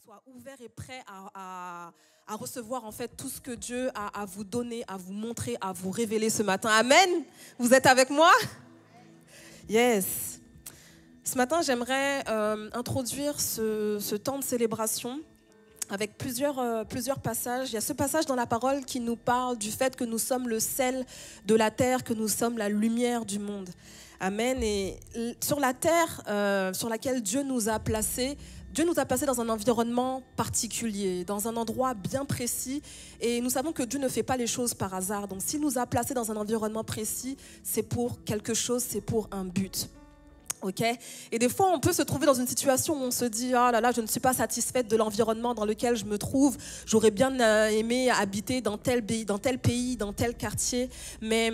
soit ouvert et prêt à recevoir en fait tout ce que Dieu a à vous donner, à vous montrer, à vous révéler ce matin. Amen. Vous êtes avec moi? Yes. Ce matin, j'aimerais introduire ce temps de célébration avec plusieurs passages. Il y a ce passage dans la parole qui nous parle du fait que nous sommes le sel de la terre, que nous sommes la lumière du monde. Amen. Et sur la terre sur laquelle Dieu nous a placés dans un environnement particulier, dans un endroit bien précis. Et nous savons que Dieu ne fait pas les choses par hasard. Donc s'il nous a placés dans un environnement précis, c'est pour quelque chose, c'est pour un but. Okay. Et des fois, on peut se trouver dans une situation où on se dit « Ah là là, je ne suis pas satisfaite de l'environnement dans lequel je me trouve. J'aurais bien aimé habiter dans tel pays, dans tel quartier. » Mais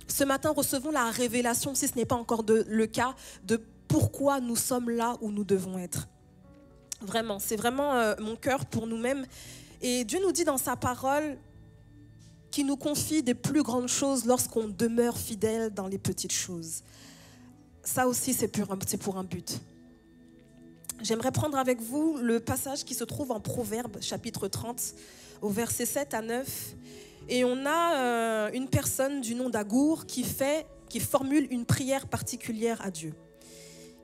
ce matin, recevons la révélation, si ce n'est pas encore le cas, de pourquoi nous sommes là où nous devons être. Vraiment, c'est vraiment mon cœur pour nous-mêmes. Et Dieu nous dit dans sa parole qu'il nous confie des plus grandes choses lorsqu'on demeure fidèle dans les petites choses. Ça aussi, c'est pour un but. J'aimerais prendre avec vous le passage qui se trouve en Proverbes, chapitre 30, au verset 7 à 9. Et on a une personne du nom d'Agour qui formule une prière particulière à Dieu.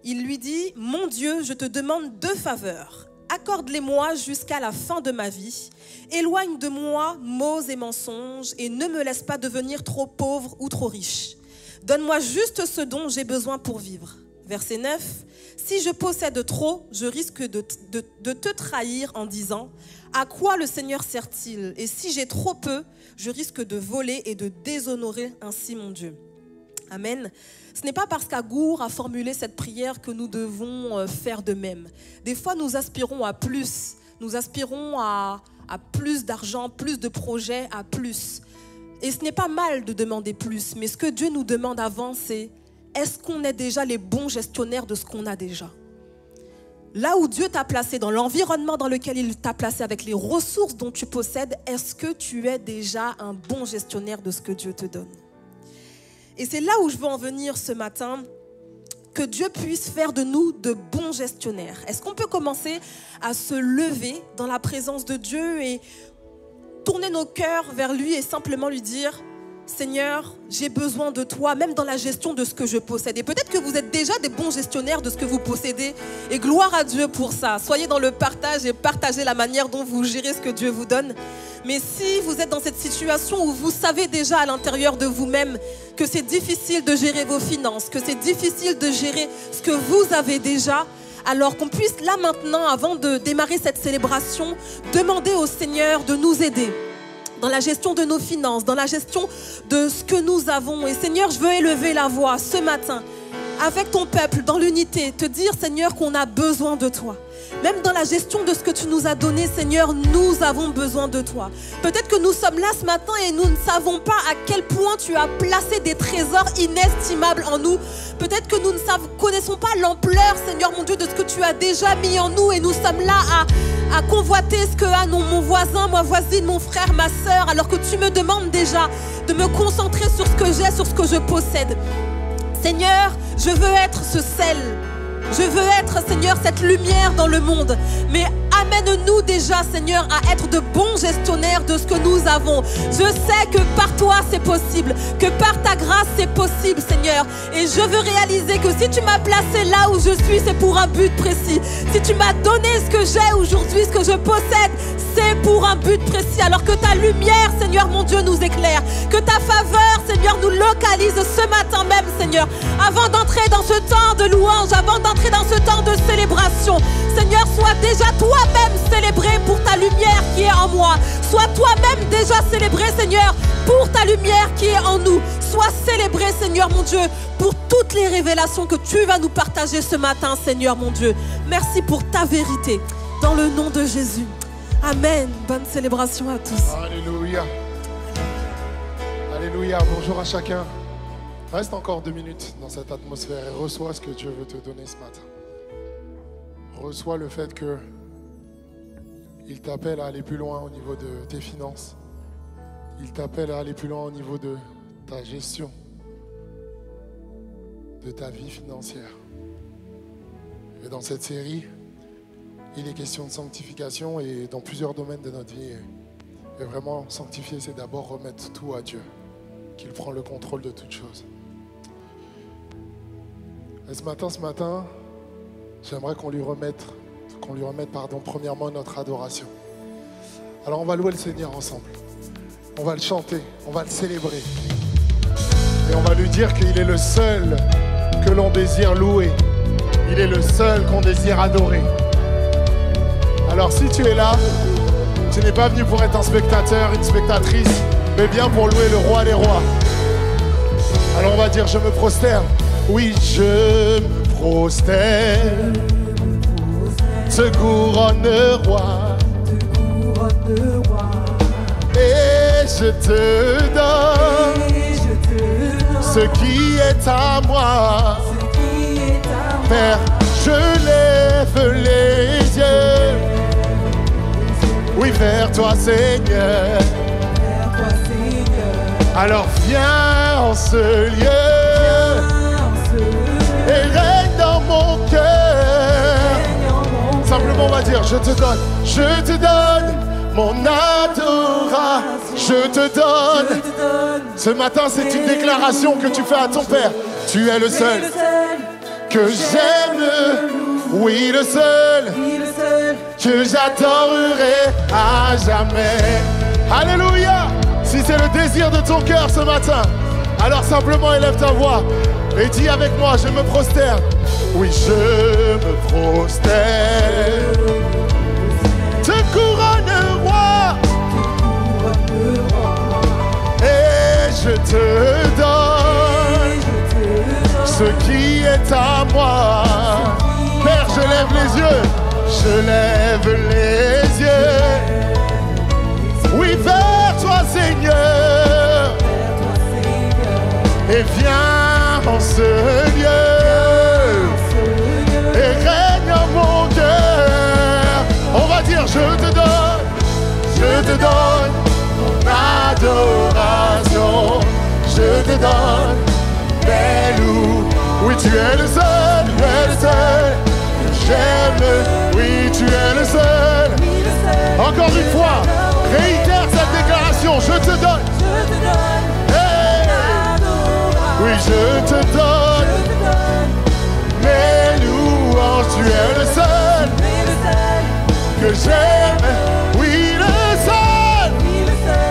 Il lui dit « Mon Dieu, je te demande deux faveurs. Accorde-les-moi jusqu'à la fin de ma vie. Éloigne de moi maux et mensonges et ne me laisse pas devenir trop pauvre ou trop riche. Donne-moi juste ce dont j'ai besoin pour vivre. » Verset 9. « Si je possède trop, je risque de te trahir en disant « À quoi le Seigneur sert-il ? Et si j'ai trop peu, je risque de voler et de déshonorer ainsi mon Dieu. » Amen. Ce n'est pas parce qu'Agour a formulé cette prière que nous devons faire de même. Des fois, nous aspirons à plus. Nous aspirons à plus d'argent, plus de projets, à plus. Et ce n'est pas mal de demander plus. Mais ce que Dieu nous demande avant, c'est est-ce qu'on est déjà les bons gestionnaires de ce qu'on a déjà? Là où Dieu t'a placé, dans l'environnement dans lequel il t'a placé, avec les ressources dont tu possèdes, est-ce que tu es déjà un bon gestionnaire de ce que Dieu te donne? Et c'est là où je veux en venir ce matin, que Dieu puisse faire de nous de bons gestionnaires. Est-ce qu'on peut commencer à se lever dans la présence de Dieu et tourner nos cœurs vers lui et simplement lui dire « Seigneur, j'ai besoin de toi, même dans la gestion de ce que je possède. » Et peut-être que vous êtes déjà des bons gestionnaires de ce que vous possédez. Et gloire à Dieu pour ça. Soyez dans le partage et partagez la manière dont vous gérez ce que Dieu vous donne. Mais si vous êtes dans cette situation où vous savez déjà à l'intérieur de vous-même que c'est difficile de gérer vos finances, que c'est difficile de gérer ce que vous avez déjà, alors qu'on puisse là maintenant, avant de démarrer cette célébration, demander au Seigneur de nous aider dans la gestion de nos finances, dans la gestion de ce que nous avons. Et Seigneur, je veux élever la voix ce matin avec ton peuple dans l'unité, te dire Seigneur qu'on a besoin de toi. Même dans la gestion de ce que tu nous as donné, Seigneur, nous avons besoin de toi. Peut-être que nous sommes là ce matin et nous ne savons pas à quel point tu as placé des trésors inestimables en nous. Peut-être que nous ne connaissons pas l'ampleur, Seigneur mon Dieu, de ce que tu as déjà mis en nous. Et nous sommes là à convoiter ce que a mon voisin, ma voisine, mon frère, ma sœur, alors que tu me demandes déjà de me concentrer sur ce que j'ai, sur ce que je possède. Seigneur, je veux être ce sel. Je veux être, Seigneur, cette lumière dans le monde. Mais amène-nous déjà, Seigneur, à être de bons gestionnaires de ce que nous avons. Je sais que par toi, c'est possible. Que par ta grâce, c'est possible, Seigneur. Et je veux réaliser que si tu m'as placé là où je suis, c'est pour un but précis. Si tu m'as donné ce que j'ai aujourd'hui, ce que je possède, c'est pour un but précis. Alors que ta lumière, Seigneur, mon Dieu, nous éclaire. Que ta faveur, Seigneur, nous localise ce matin même, Seigneur. Avant d'entrer dans ce temps de louange, avant d'entrer dans ce temps de célébration, Seigneur, sois déjà toi-même célébré pour ta lumière qui est en moi. Sois toi-même déjà célébré, Seigneur, pour ta lumière qui est en nous. Sois célébré, Seigneur, mon Dieu, pour toutes les révélations que tu vas nous partager ce matin, Seigneur, mon Dieu. Merci pour ta vérité. Dans le nom de Jésus. Amen. Bonne célébration à tous. Alléluia. Alléluia. Bonjour à chacun. Reste encore 2 minutes dans cette atmosphère et reçois ce que Dieu veut te donner ce matin. Reçois le fait que il t'appelle à aller plus loin au niveau de tes finances. Il t'appelle à aller plus loin au niveau de ta gestion, de ta vie financière. Et dans cette série, il est question de sanctification et dans plusieurs domaines de notre vie. Et vraiment, sanctifier, c'est d'abord remettre tout à Dieu, qu'il prend le contrôle de toutes choses. Et ce matin, j'aimerais qu'on lui remette, premièrement notre adoration. Alors on va louer le Seigneur ensemble. On va le chanter, on va le célébrer. Et on va lui dire qu'il est le seul que l'on désire louer. Il est le seul qu'on désire adorer. Alors si tu es là, tu n'es pas venu pour être un spectateur, une spectatrice, mais bien pour louer le roi des rois. Alors on va dire je me prosterne. Oui, je me prosterne. Te couronne roi. Et je te donne ce qui est à moi. Père, je lève les yeux. Oui, vers toi, Seigneur. Alors viens en ce lieu et règne dans mon cœur. Simplement, on va dire, je te donne mon adoration. Je te donne. Ce matin, c'est une déclaration que tu fais à ton Père. Tu es le seul que j'aime. Oui, le seul que j'adorerai à jamais. Alléluia. Si c'est le désir de ton cœur ce matin, alors simplement élève ta voix et dis avec moi, je me prosterne. Oui, je me prosterne. Te couronne roi. Et je te donne ce qui est à moi. Père, je lève les yeux. Je lève les yeux. Oui, vers toi, Seigneur. Et viens en ce lieu. Et règne en mon cœur. On va dire, je te donne mon adoration. Je te donne mes loups. Oui, tu es le seul que j'aime. Oui, tu es le seul. Encore une fois, réitère cette déclaration. Je te donne. Hey. Oui, je te donne mes louanges. Tu es le seul que j'aime. Oui, le seul.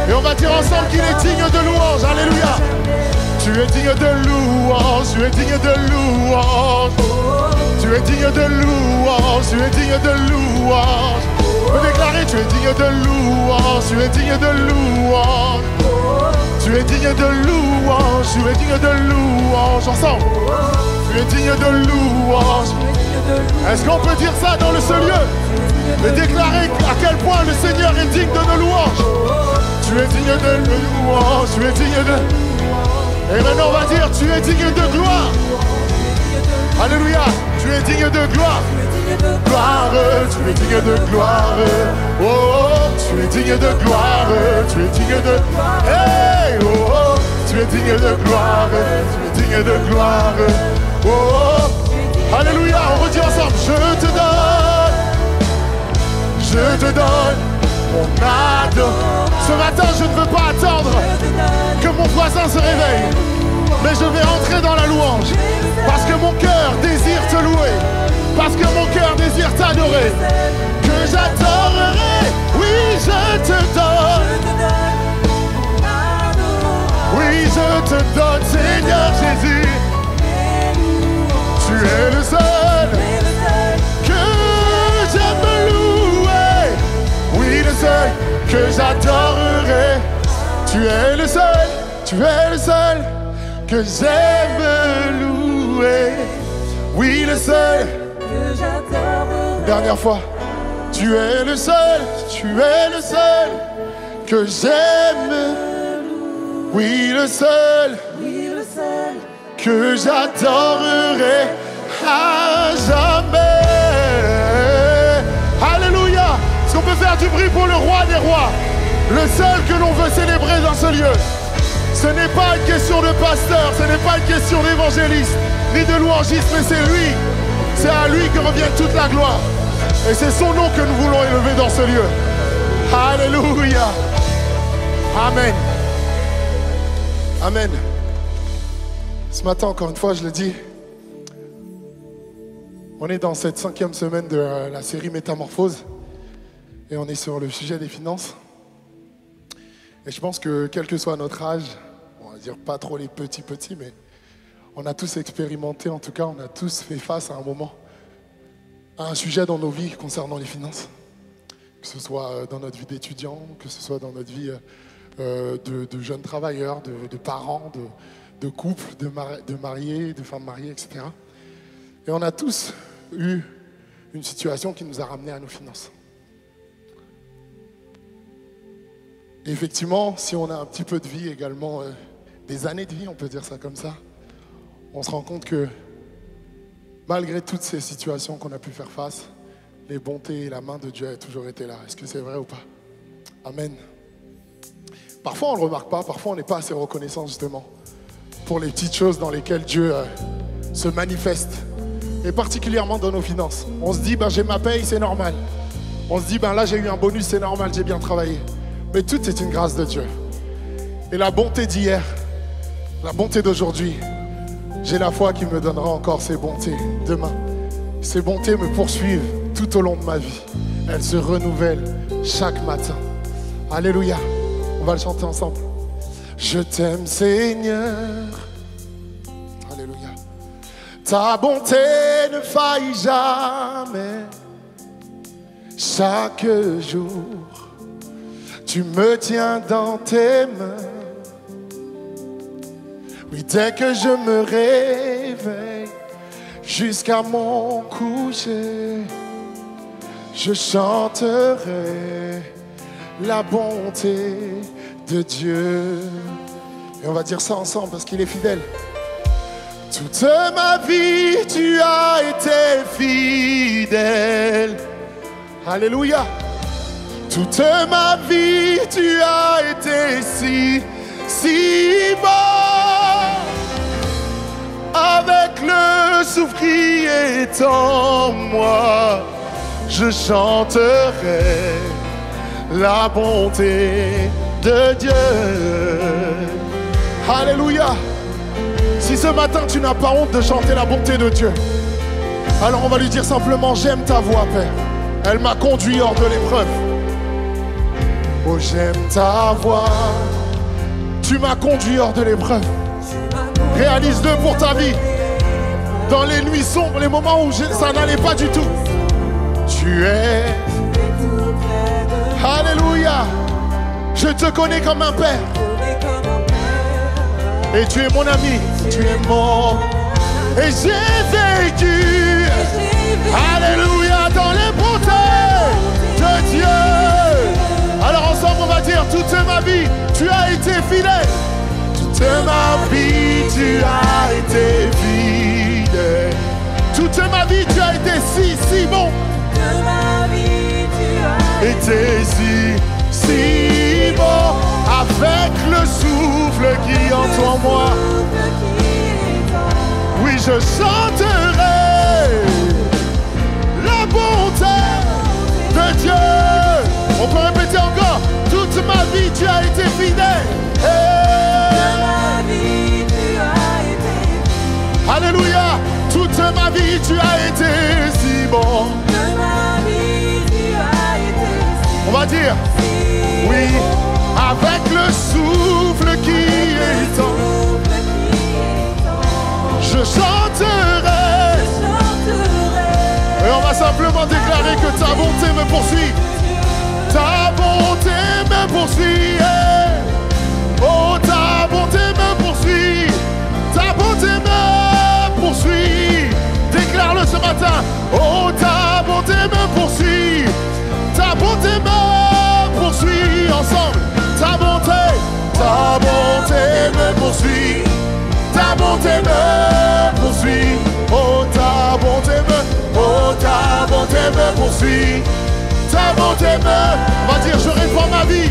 Et on va dire ensemble qu'il est digne de louange. Alléluia. Tu es digne de louange. Tu es digne de louange. Tu es digne de louange. Tu es digne de louange. On peut déclarer, tu es digne de louange, tu es digne de louange. Tu es digne de louange, tu es digne de louange. Ensemble, tu es digne de louange. Est-ce qu'on peut dire ça dans ce lieu? Et déclarer à quel point le Seigneur est digne de nos louanges. Tu es digne de louange, tu es digne de... Et maintenant on va dire, tu es digne de gloire. Alléluia, tu es digne de gloire. Gloire, tu es digne de gloire. Oh, tu es digne de gloire. Tu es digne de... Hey, oh, tu es digne de gloire. Tu es digne de gloire. Oh, alléluia, on redit ensemble. Je te donne mon ado. Ce matin, je ne veux pas attendre que mon voisin se réveille, mais je vais entrer dans la louange. Parce que mon cœur désire te louer. Parce que mon cœur désire t'adorer. Que j'adorerai. Oui, je te donne. Oui, je te donne, Seigneur Jésus. Tu es le seul que j'aime louer. Oui, le seul que j'adorerai. Tu es le seul que j'aime louer. Oui, le seul que j'adorerai. Dernière fois. Tu es le seul que j'aime. Oui, le seul que j'adorerai à jamais. Alléluia. Est-ce qu'on peut faire du bruit pour le roi des rois? Le seul que l'on veut célébrer dans ce lieu. Ce n'est pas une question de pasteur, ce n'est pas une question d'évangéliste, ni de louangiste, mais c'est lui. C'est à lui que revient toute la gloire. Et c'est son nom que nous voulons élever dans ce lieu. Alléluia. Amen. Amen. Ce matin, encore une fois, je le dis, on est dans cette 5e semaine de la série Métamorphose et on est sur le sujet des finances. Et je pense que quel que soit notre âge, on va dire pas trop les petits, mais on a tous expérimenté, en tout cas, on a tous fait face à un moment à un sujet dans nos vies concernant les finances. Que ce soit dans notre vie d'étudiant, que ce soit dans notre vie de jeunes travailleurs, de parents, de couples, de mariés, de femmes mariées, etc. Et on a tous eu une situation qui nous a ramenés à nos finances. Et effectivement, si on a un petit peu de vie également, des années de vie, on peut dire ça comme ça, on se rend compte que malgré toutes ces situations qu'on a pu faire face, les bontés et la main de Dieu a toujours été là. Est-ce que c'est vrai ou pas? Amen. Parfois on ne le remarque pas, parfois on n'est pas assez reconnaissant justement pour les petites choses dans lesquelles Dieu se manifeste. Et particulièrement dans nos finances. On se dit, j'ai ma paye, c'est normal. On se dit, là j'ai eu un bonus, c'est normal, j'ai bien travaillé. Mais tout est une grâce de Dieu. Et la bonté d'hier, la bonté d'aujourd'hui, j'ai la foi qui me donnera encore ces bontés demain. Ces bontés me poursuivent tout au long de ma vie. Elles se renouvellent chaque matin. Alléluia. On va le chanter ensemble. Je t'aime Seigneur. Alléluia. Ta bonté ne faillit jamais. Chaque jour, tu me tiens dans tes mains. Oui, dès que je me réveille, jusqu'à mon coucher, je chanterai la bonté de Dieu. Et on va dire ça ensemble parce qu'il est fidèle. Toute ma vie, tu as été fidèle. Alléluia. Toute ma vie, tu as été si bon. Avec le souffle qui est en moi, je chanterai la bonté de Dieu. Alléluia. Si ce matin tu n'as pas honte de chanter la bonté de Dieu, alors on va lui dire simplement: j'aime ta voix, Père. Elle m'a conduit hors de l'épreuve. Oh, j'aime ta voix. Tu m'as conduit hors de l'épreuve. Réalise-le pour ta vie. Dans les nuits sombres, les moments où ça n'allait pas du tout, tu es. Alléluia. Je te connais comme un père. Et tu es mon ami. Tu es mon. Et j'ai vécu. Alléluia. Dans les bontés de Dieu. Alors ensemble on va dire: toute ma vie, tu as été fidèle. Toute ma vie, tu as été fidèle. Toute ma vie, tu as été si bon. Toute ma vie, tu as été si bon. Avec le souffle qui entre en moi, oui, je chanterai la bonté de Dieu. On peut répéter encore: toute ma vie, tu as été fidèle. Alléluia. Toute ma vie, tu as été si bon. On va dire: oui, avec le souffle qui est en, je chanterai. Et on va simplement déclarer que ta bonté me poursuit. Ta bonté me poursuit. Oh, ta bonté me poursuit. Ta bonté me poursuit. Déclare-le ce matin. Oh, ta bonté me poursuit. Ta bonté me poursuit. Ensemble. Ta bonté me poursuit. Ta bonté me poursuit. Oh, ta bonté me poursuit. Ta bonté me. On va dire: je répands ma vie.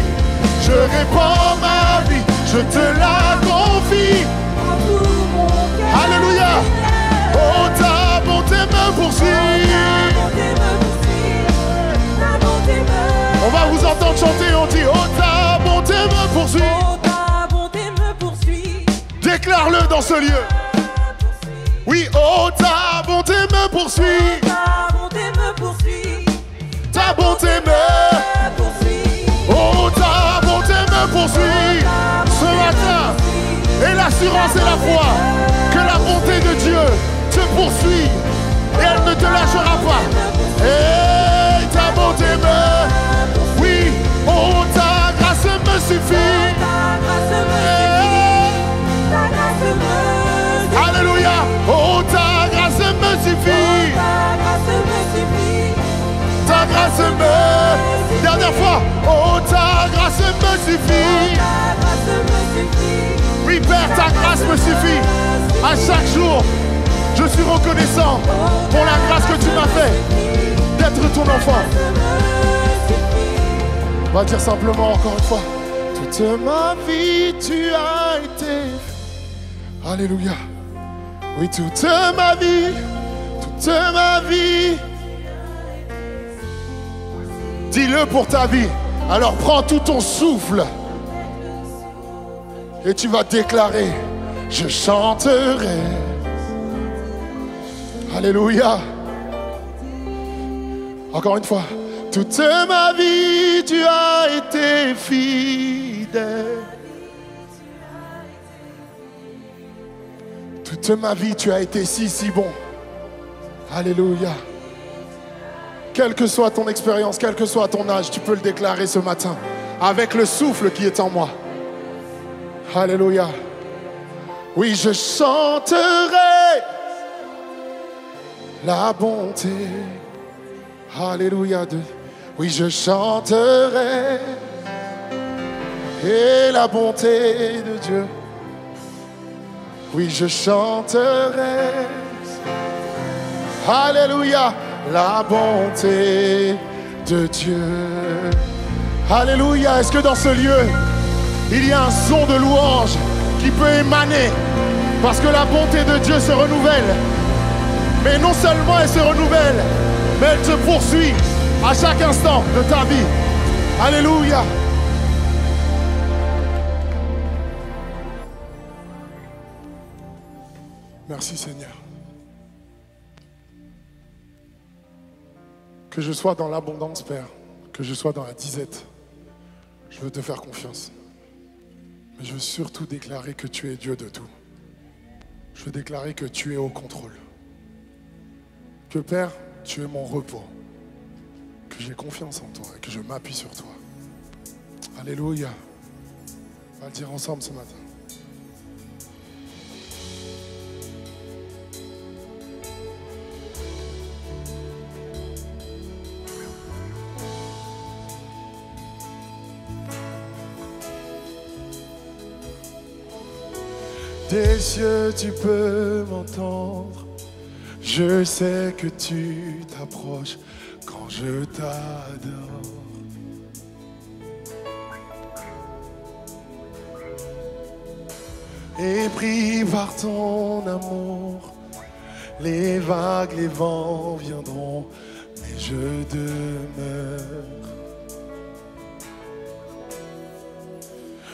Je répands ma vie. Je te la confie. Alléluia. Oh, ta bonté me poursuit. dans ce lieu? Oui, oh, ta bonté me poursuit. Ta bonté me poursuit. Ta bonté me poursuit. Oh, ta bonté me poursuit ce matin. Et l'assurance et la foi que la bonté de Dieu te poursuit et elle ne te lâchera pas. Et ta bonté me... Oui, oh, ta grâce me suffit. Ta grâce me suffit. Ta grâce me suffit. Alléluia. Oh, ta grâce me suffit. Ta grâce me suffit. Ta grâce me... Dernière fois. Oh, ta grâce me suffit. Ta grâce me suffit. Oui, Père, ta grâce me suffit. À chaque jour, je suis reconnaissant pour la grâce que tu m'as fait d'être ton enfant. On va dire simplement encore une fois. Toute ma vie, tu as été. Alléluia. Oui, toute ma vie, toute ma vie. Dis-le pour ta vie. Alors prends tout ton souffle et tu vas déclarer, je chanterai. Alléluia. Encore une fois. Toute ma vie, tu as été fidèle. Toute ma vie, tu as été si bon. Alléluia. Quelle que soit ton expérience, quel que soit ton âge, tu peux le déclarer ce matin avec le souffle qui est en moi. Alléluia. Oui, je chanterai la bonté. Alléluia. Oui, je chanterai et la bonté de Dieu. Oui, je chanterai. Alléluia. La bonté de Dieu. Alléluia. Est-ce que dans ce lieu, il y a un son de louange qui peut émaner? Parce que la bonté de Dieu se renouvelle. Mais non seulement elle se renouvelle, mais elle te poursuit à chaque instant de ta vie. Alléluia. Merci Seigneur. Que je sois dans l'abondance, Père, que je sois dans la disette, je veux te faire confiance. Mais je veux surtout déclarer que tu es Dieu de tout. Je veux déclarer que tu es au contrôle. Que Père, tu es mon repos. Que j'ai confiance en toi et que je m'appuie sur toi. Alléluia. On va le dire ensemble ce matin. Des cieux, tu peux m'entendre. Je sais que tu t'approches quand je t'adore. Et pris par ton amour, les vagues, les vents viendront, mais je demeure.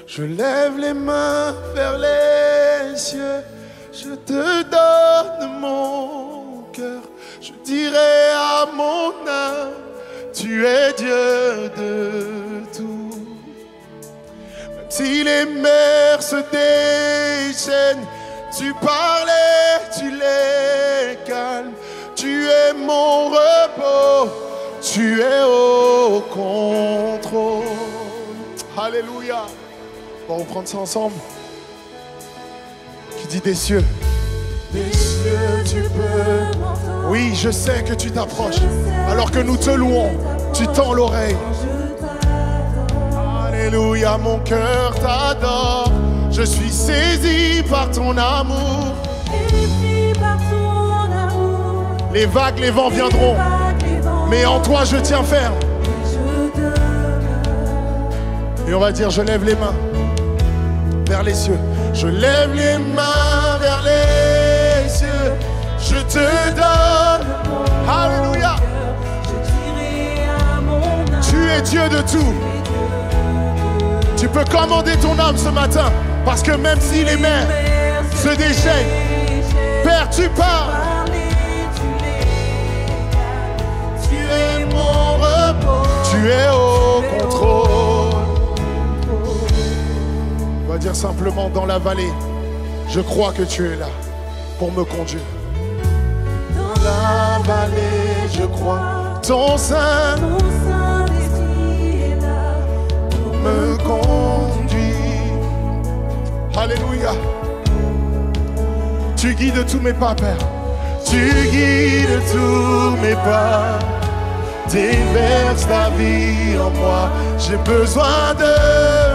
Je lève les mains vers les cieux, je te donne mon cœur. Je dirai à mon âme, tu es Dieu de tout. Même si les mers se déchaînent, tu parlais, tu les calmes. Tu es mon repos, tu es au contrôle. Alléluia. On va reprendre ça ensemble. Qui dit des cieux. Des cieux, tu peux m'entendre. Oui, je sais que tu t'approches. Alors que nous te louons, tu tends l'oreille. Alléluia, mon cœur t'adore. Je suis saisi par ton amour. Les vagues, les vents viendront. Mais en toi, je tiens ferme. Et on va dire, je lève les mains vers les cieux. Je lève les mains vers les cieux. Je te donne. Alléluia. Tu es Dieu de tout. Tu peux commander ton âme ce matin. Parce que même si les mers se se déchaînent. Père, tu parles. Tu es mon repos. Tu es au contrôle. On va dire simplement dans la vallée, je crois que tu es là pour me conduire. Dans la vallée, je crois, ton Saint-Esprit est là pour me conduire. Alléluia. Tu guides tous mes pas, Père. Tu guides tous mes pas. Déverse ta vie en moi. J'ai besoin de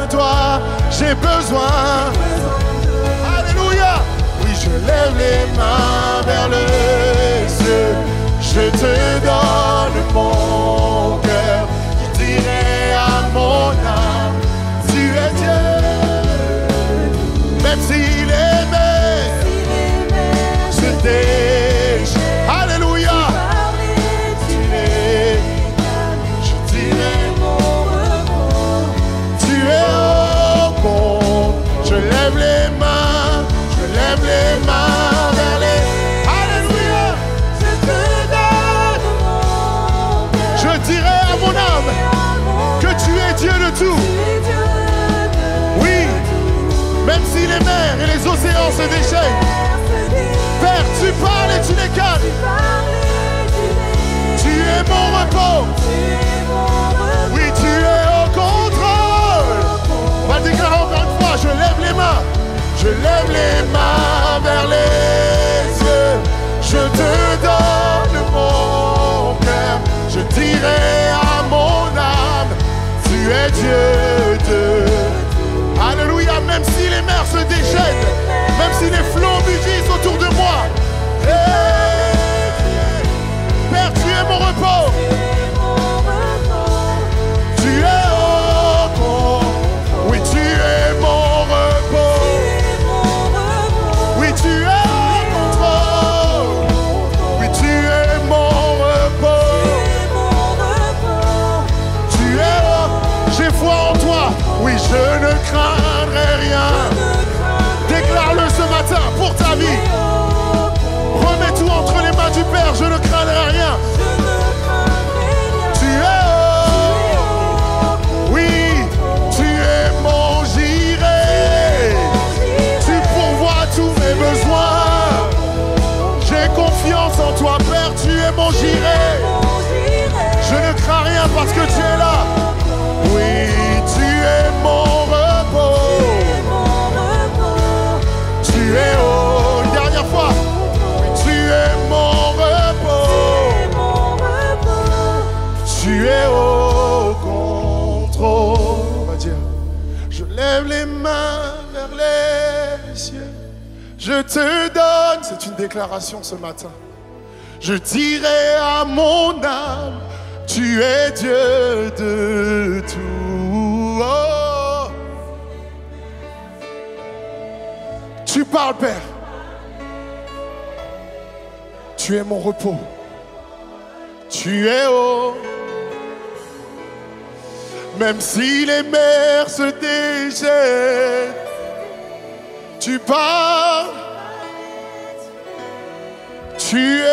toi. J'ai besoin. Alléluia. Oui, je lève les mains vers le ciel. Je te donne mon cœur. Je dirai à mon âme, tu es Dieu. Même si les mers se déchirent. Alléluia. Je dirai mon repos. Tu es au compte. Je lève les mains. Je lève les mains vers les. Alléluia. Je te donne mon cœur. Je dirai à mon âme que tu es Dieu de tout. Oui, même si les mers et les océans se déchaînent. Père, tu parles et tu les calmes. Tu es mon repos. Oui, tu es au contrôle. On va déclarer encore une fois, je lève les mains. Je lève les mains vers les cieux. Je te donne mon cœur. Je dirai à mon âme, tu es Dieu de. Alléluia, même si les mers se déchaînent, même si les flots mugissent autour de moi. Hey, Père, tu es mon repos. Tu es au compte. Oui, tu es mon repos. Oui, tu es au contrôle. Oui, tu es mon repos. Tu es au... J'ai foi en toi. Oui, je ne craindrai rien. Déclare-le ce matin pour ta vie. Remets tout entre les mains du Père. Je ne craindrai rien. Tu es haut. Oui, tu es mon j'irai. Tu pourvois tous mes besoins. J'ai confiance en toi, Père. Tu es mon j'irai. Je ne crains rien parce que tu es là. Oui, tu es mon repos. Tu es haut. Une dernière fois. Oui, tu es mon repos. Tu es au contrôle. On va dire, je lève les mains vers les cieux. Je te donne. C'est une déclaration ce matin. Je dirai à mon âme, tu es Dieu de tout. Oh. Tu parles, Père. Tu es mon repos. Tu es haut. Même si les mers se déchaînent, tu parles. Tu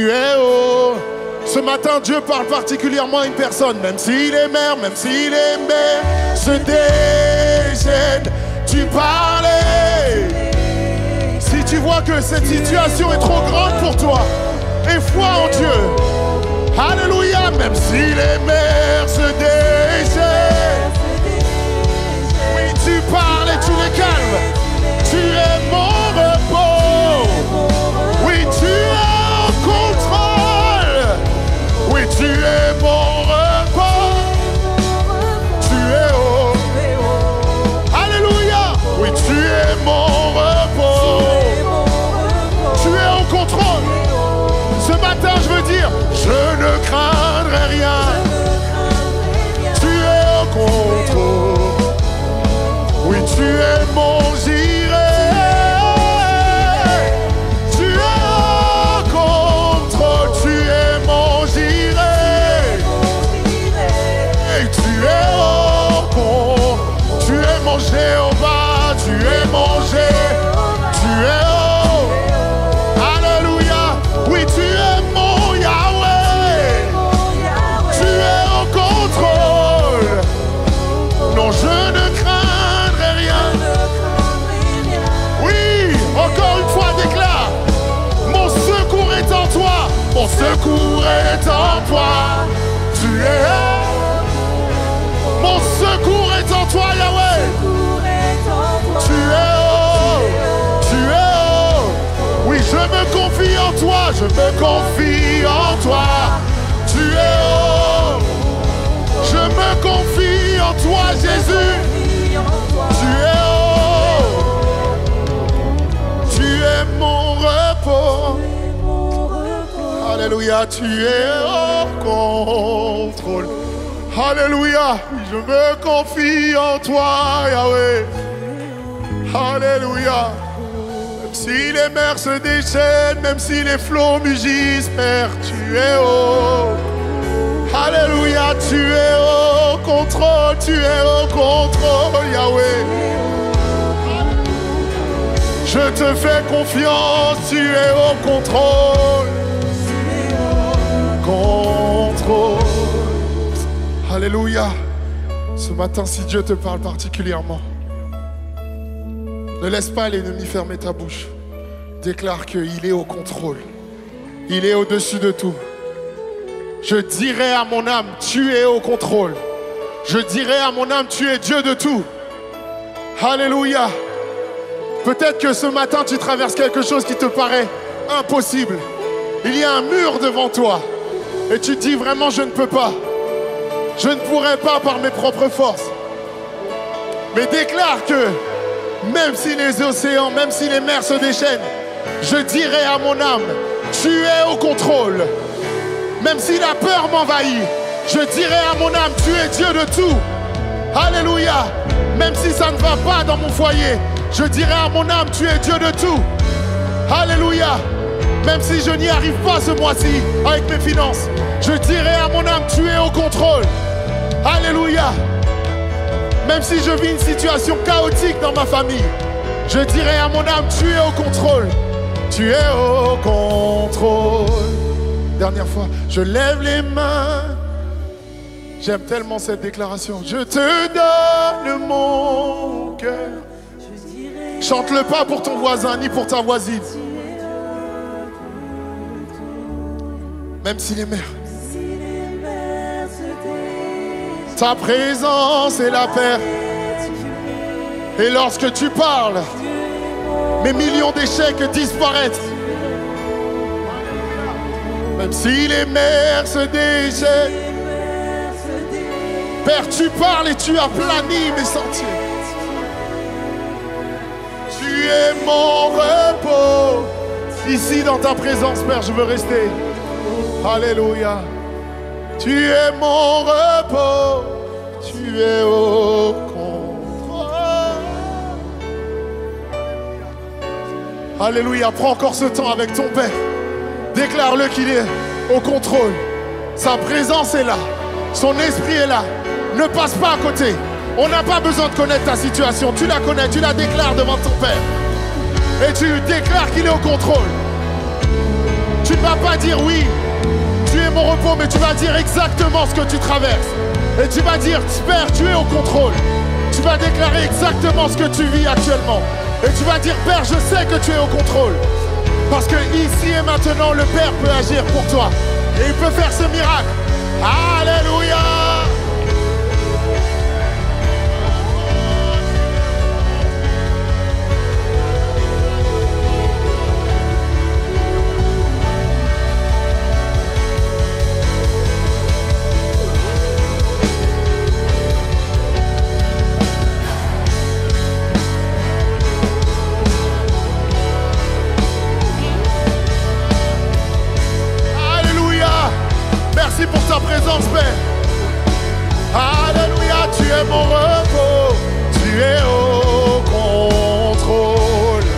es haut. Ce matin, Dieu parle particulièrement à une personne. Même si les mers se déchaînent, tu parlais. Si tu vois que cette situation est trop grande pour toi, aie foi en Dieu. Alléluia, même si les mers se déchaînent. Oui, tu parles et tu les calmes. Tu es mon repos. Oui, tu es au contrôle. Oui, tu es mon repos. Tu es haut. Alléluia. Oui, tu es mon repos. Tu es au contrôle. Ce matin, je veux dire, je ne craindrai rien. Tu es au contrôle. Oui, tu es mon j'irai. Tu es au contrôle. Tu es mon j'irai. Et tu es au contrôle. Tu es mon Jéhovah. Tu Tu es mon Jéhovah. Tu es oh. Alléluia. Oui, tu es mon Yahweh. Tu es au contrôle. Non, je ne craindrai rien. Oui, encore une fois, déclare. Mon secours est en toi. Mon secours est en toi. Tu es. Mon secours est en toi, Yahweh. Tu es haut. Tu es haut. Oui, je me confie en toi. Je me confie en toi. Tu es haut. Je me confie en toi, Jésus. Tu es haut. Tu es mon repos. Alléluia, tu es au contrôle. Alléluia, je me confie en toi, Yahweh. Alléluia. Même si les mers se déchaînent, même si les flots mugissent, Père, tu es haut. Alléluia, tu es au contrôle, tu es au contrôle, Yahweh. Je te fais confiance, tu es au contrôle. Contrôle. Alléluia. Ce matin, si Dieu te parle particulièrement, ne laisse pas l'ennemi fermer ta bouche. Déclare qu'il est au contrôle. Il est au-dessus de tout. Je dirai à mon âme, tu es au contrôle. Je dirai à mon âme, tu es Dieu de tout. Alléluia. Peut-être que ce matin, tu traverses quelque chose qui te paraît impossible. Il y a un mur devant toi. Et tu te dis vraiment, je ne peux pas. Je ne pourrai pas par mes propres forces. Mais déclare que même si les océans, même si les mers se déchaînent, je dirai à mon âme, tu es au contrôle. Même si la peur m'envahit, je dirai à mon âme, tu es Dieu de tout. Alléluia. Même si ça ne va pas dans mon foyer, je dirai à mon âme, tu es Dieu de tout. Alléluia. Même si je n'y arrive pas ce mois-ci avec mes finances, je dirai à mon âme, tu es au contrôle. Alléluia. Même si je vis une situation chaotique dans ma famille, je dirai à mon âme, tu es au contrôle. Tu es au contrôle. Dernière fois, je lève les mains. J'aime tellement cette déclaration. Je te donne mon cœur. Chante-le pas pour ton voisin ni pour ta voisine. Même si les mers. Ta présence est la paix. Et lorsque tu parles, mes millions d'échecs disparaissent. Même si les mers se déchaînent. Père, tu parles et tu aplanis mes sentiers. Tu es mon repos. Ici dans ta présence, Père, je veux rester. Alléluia. Tu es mon repos. Tu es au contrôle. Alléluia. Prends encore ce temps avec ton Père. Déclare-le qu'il est au contrôle. Sa présence est là. Son esprit est là. Ne passe pas à côté. On n'a pas besoin de connaître ta situation. Tu la connais, tu la déclares devant ton Père. Et tu déclares qu'il est au contrôle. Tu ne vas pas dire oui, tu es mon repos, mais tu vas dire exactement ce que tu traverses. Et tu vas dire, Père, tu es au contrôle. Tu vas déclarer exactement ce que tu vis actuellement. Et tu vas dire, Père, je sais que tu es au contrôle. Parce que ici et maintenant, le Père peut agir pour toi. Et il peut faire ce miracle. Alléluia. Merci pour ta présence, Père. Alléluia, tu es mon repos. Tu es au contrôle.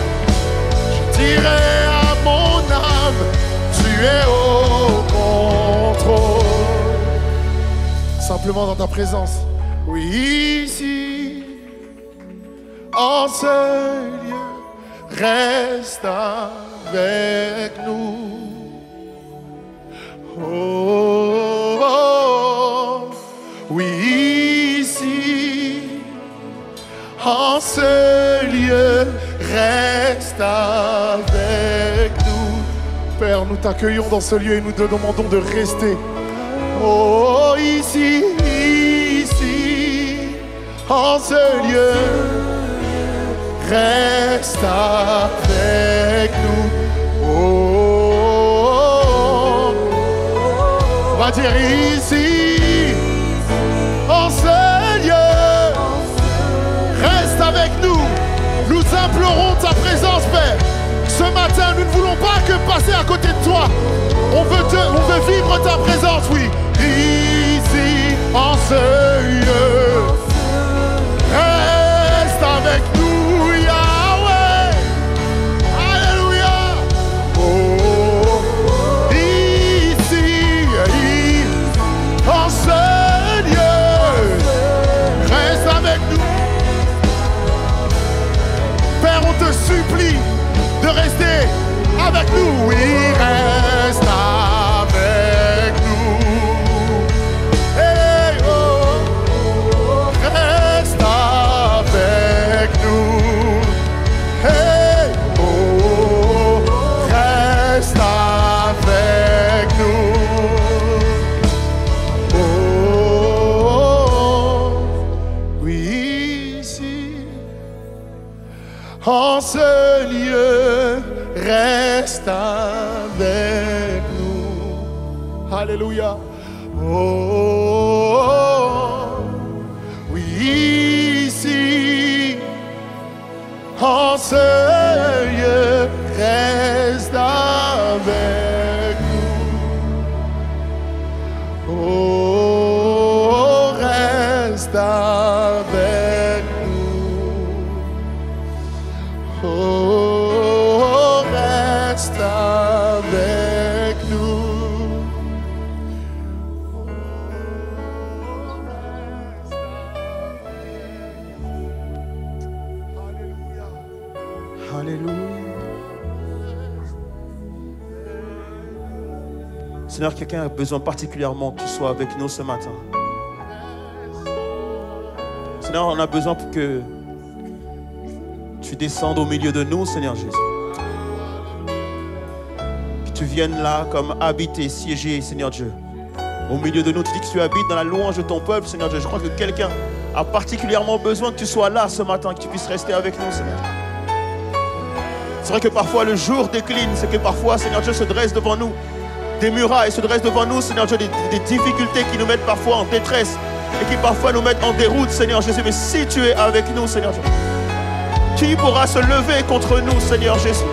Je dirai à mon âme, tu es au contrôle. Simplement dans ta présence. Oui, ici, en ce lieu, reste avec nous. Oh, oh, oui, ici, en ce lieu, reste avec nous. Père, nous t'accueillons dans ce lieu et nous te demandons de rester. Oh, ici, en ce lieu, reste avec nous. Oh, on va dire ici, en ce lieu, reste avec nous. Nous implorons ta présence, Père. Ce matin, nous ne voulons pas que passer à côté de toi. On veut vivre ta présence, oui. Ici, en ce lieu, reste avec nous, Yahweh. Alléluia. Oh, ici, en ce lieu, reste avec nous. Père, on te supplie de rester avec nous. Oui, reste avec nous. Hey, oh, reste avec nous. Hey, oh, reste avec nous. Oh, oui, ici, en ce lieu, reste avec nous. Alléluia. Oh, oui, ici, en ce lieu, reste avec nous. Oh, reste avec nous. Oh, reste avec nous. Seigneur, quelqu'un a besoin particulièrement que tu sois avec nous ce matin. Seigneur, on a besoin pour que tu descendes au milieu de nous, Seigneur Jésus. Que tu viennes là comme habiter, siéger, Seigneur Dieu. Au milieu de nous, tu dis que tu habites dans la louange de ton peuple, Seigneur Dieu. Je crois que quelqu'un a particulièrement besoin que tu sois là ce matin, que tu puisses rester avec nous, Seigneur. C'est vrai que parfois le jour décline, c'est que parfois, Seigneur Dieu, se dresse devant nous des murailles, se dressent devant nous, Seigneur Dieu, des difficultés qui nous mettent parfois en détresse et qui parfois nous mettent en déroute, Seigneur Jésus. Mais si tu es avec nous, Seigneur Dieu, qui pourra se lever contre nous, Seigneur Jésus?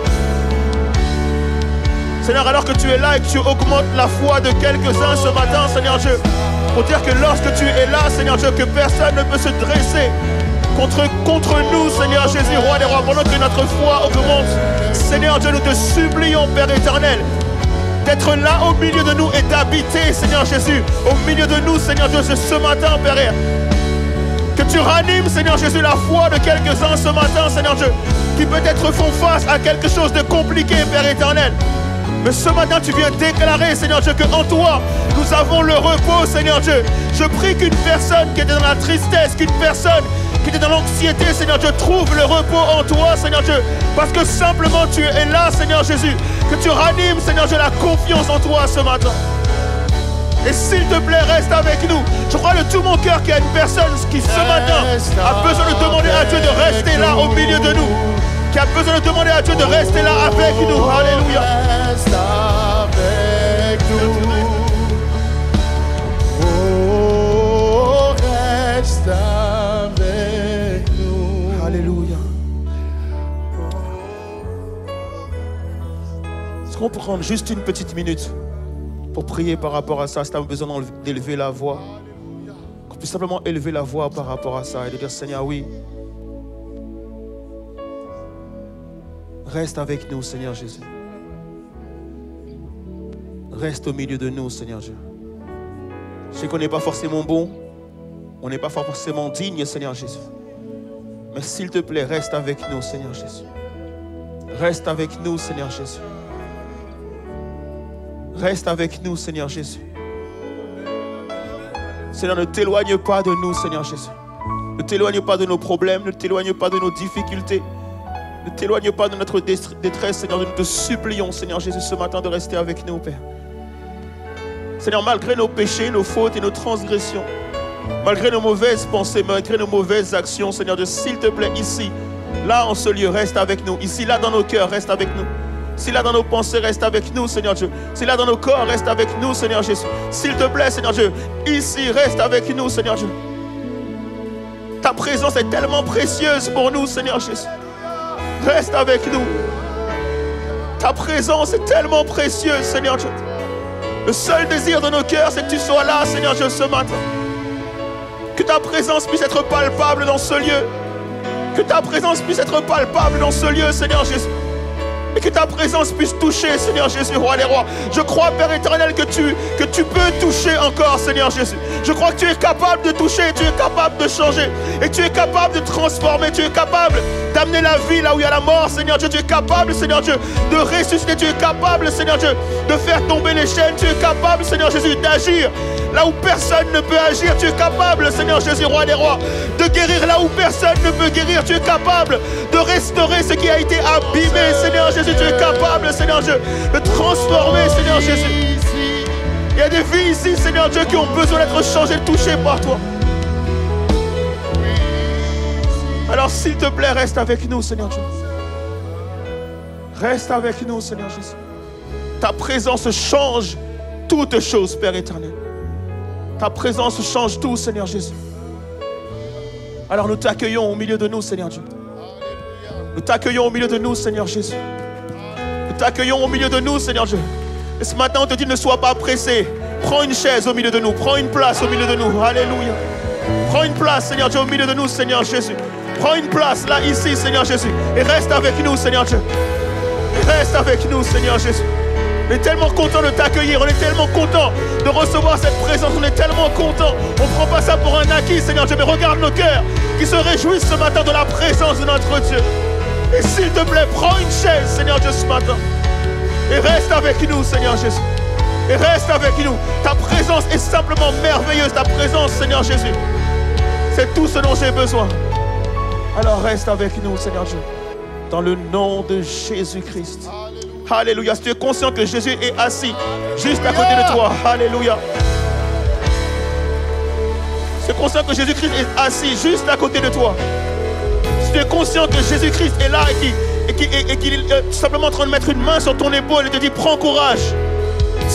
Seigneur, alors que tu es là et que tu augmentes la foi de quelques-uns ce matin, Seigneur Dieu, pour dire que lorsque tu es là, Seigneur Dieu, que personne ne peut se dresser contre nous, Seigneur Jésus, roi des rois, pendant que notre foi augmente. Seigneur Dieu, nous te supplions, Père éternel, d'être là au milieu de nous et d'habiter, Seigneur Jésus, au milieu de nous, Seigneur Dieu, ce matin, Père. Que tu ranimes, Seigneur Jésus, la foi de quelques-uns ce matin, Seigneur Dieu, qui peut-être font face à quelque chose de compliqué, Père éternel. Mais ce matin, tu viens déclarer, Seigneur Dieu, qu'en toi, nous avons le repos, Seigneur Dieu. Je prie qu'une personne qui était dans la tristesse, qu'une personne qui était dans l'anxiété, Seigneur Dieu, trouve le repos en toi, Seigneur Dieu. Parce que simplement tu es là, Seigneur Jésus. Que tu ranimes, Seigneur Dieu, la confiance en toi ce matin. Et s'il te plaît, reste avec nous. Je crois de tout mon cœur qu'il y a une personne qui ce matin a besoin de demander à Dieu de rester là au milieu de nous. Qui a besoin de demander à Dieu de rester là avec nous. Alléluia. Reste avec nous. Oh, reste avec nous. Alléluia. Est-ce qu'on peut prendre juste une petite minute pour prier par rapport à ça? Si tu as besoin d'élever la voix, qu'on puisse simplement élever la voix par rapport à ça et de dire: Seigneur, oui, reste avec nous, Seigneur Jésus. Reste au milieu de nous, Seigneur Dieu. Je sais qu'on n'est pas forcément bon, on n'est pas forcément digne, Seigneur Jésus. Mais s'il te plaît, reste avec nous, Seigneur Jésus. Reste avec nous, Seigneur Jésus. Reste avec nous, Seigneur Jésus. Seigneur, ne t'éloigne pas de nous, Seigneur Jésus. Ne t'éloigne pas de nos problèmes, ne t'éloigne pas de nos difficultés. Ne t'éloigne pas de notre détresse, Seigneur. Nous te supplions, Seigneur Jésus, ce matin de rester avec nous, Père. Seigneur, malgré nos péchés, nos fautes et nos transgressions, malgré nos mauvaises pensées, malgré nos mauvaises actions, Seigneur Dieu, s'il te plaît, ici, là, en ce lieu, reste avec nous. Ici, là, dans nos cœurs, reste avec nous. Ici, là, dans nos pensées, reste avec nous, Seigneur Dieu. Ici, là, dans nos corps, reste avec nous, Seigneur Jésus. S'il te plaît, Seigneur Dieu, ici, reste avec nous, Seigneur Dieu. Ta présence est tellement précieuse pour nous, Seigneur Jésus. Reste avec nous. Ta présence est tellement précieuse, Seigneur Dieu. Le seul désir de nos cœurs, c'est que tu sois là, Seigneur Dieu, ce matin. Que ta présence puisse être palpable dans ce lieu. Que ta présence puisse être palpable dans ce lieu, Seigneur Jésus. Et que ta présence puisse toucher, Seigneur Jésus, roi des rois. Je crois, Père éternel, que tu peux toucher encore, Seigneur Jésus. Je crois que tu es capable de toucher, tu es capable de changer. Et tu es capable de transformer, tu es capable d'amener la vie là où il y a la mort, Seigneur Dieu. Tu es capable, Seigneur Dieu, de ressusciter. Tu es capable, Seigneur Dieu, de faire tomber les chaînes. Tu es capable, Seigneur Jésus, d'agir là où personne ne peut agir. Tu es capable, Seigneur Jésus, roi des rois, de guérir là où personne ne peut guérir. Tu es capable de restaurer ce qui a été abîmé, Seigneur Jésus. Tu es capable, Seigneur Dieu, de transformer, Seigneur Jésus. Il y a des vies ici, Seigneur Dieu, qui ont besoin d'être changées, touchées par toi. Alors, s'il te plaît, reste avec nous, Seigneur Dieu. Reste avec nous, Seigneur Jésus. Ta présence change toutes choses, Père éternel. Ta présence change tout, Seigneur Jésus. Alors, nous t'accueillons au milieu de nous, Seigneur Dieu. Nous t'accueillons au milieu de nous, Seigneur Jésus. Nous t'accueillons au milieu de nous, Seigneur Dieu. Et ce matin, on te dit, ne sois pas pressé. Prends une chaise au milieu de nous. Prends une place au milieu de nous. Alléluia. Prends une place, Seigneur Dieu, au milieu de nous, Seigneur Jésus. Prends une place là, ici, Seigneur Jésus. Et reste avec nous, Seigneur Dieu. Et reste avec nous, Seigneur Jésus. On est tellement content de t'accueillir. On est tellement content de recevoir cette présence. On est tellement content. On ne prend pas ça pour un acquis, Seigneur Dieu. Mais regarde nos cœurs qui se réjouissent ce matin de la présence de notre Dieu. Et s'il te plaît, prends une chaise, Seigneur Dieu, ce matin. Et reste avec nous, Seigneur Jésus. Et reste avec nous. Ta présence est simplement merveilleuse. Ta présence, Seigneur Jésus, c'est tout ce dont j'ai besoin. Alors reste avec nous, Seigneur Dieu. Dans le nom de Jésus-Christ. Alléluia. Si tu es conscient que Jésus est assis juste à côté de toi. Alléluia. Si tu es conscient que Jésus-Christ est assis juste à côté de toi. Si tu es conscient que Jésus-Christ est là et qu'il est simplement en train de mettre une main sur ton épaule et te dit prends courage.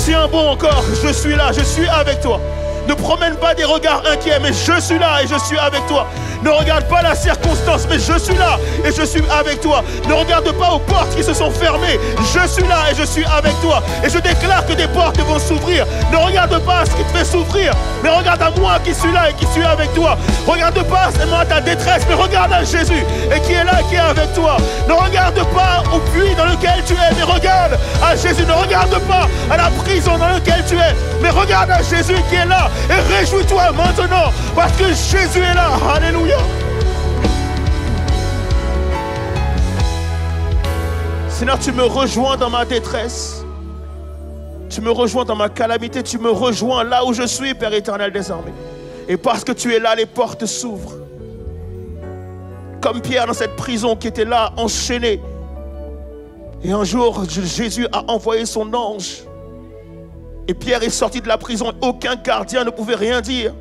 Tiens bon encore, je suis là, je suis avec toi. Ne promène pas des regards inquiets, mais je suis là et je suis avec toi. Ne regarde pas la circonstance, mais je suis là et je suis avec toi. Ne regarde pas aux portes qui se sont fermées. Je suis là et je suis avec toi. Et je déclare que des portes vont s'ouvrir. Ne regarde pas ce qui te fait souffrir, mais regarde à moi qui suis là et qui suis avec toi. Regarde pas seulement à ta détresse, mais regarde à Jésus et qui est là et qui est avec toi. Ne regarde pas au puits dans lequel tu es, mais regarde à Jésus. Ne regarde pas à la prison dans laquelle tu es, mais regarde à Jésus qui est là. Et réjouis-toi maintenant parce que Jésus est là. Alléluia. Seigneur, tu me rejoins dans ma détresse. Tu me rejoins dans ma calamité. Tu me rejoins là où je suis, Père éternel des armées. Et parce que tu es là, les portes s'ouvrent. Comme Pierre dans cette prison qui était là, enchaîné. Et un jour, Jésus a envoyé son ange. Et Pierre est sorti de la prison. Aucun gardien ne pouvait rien dire.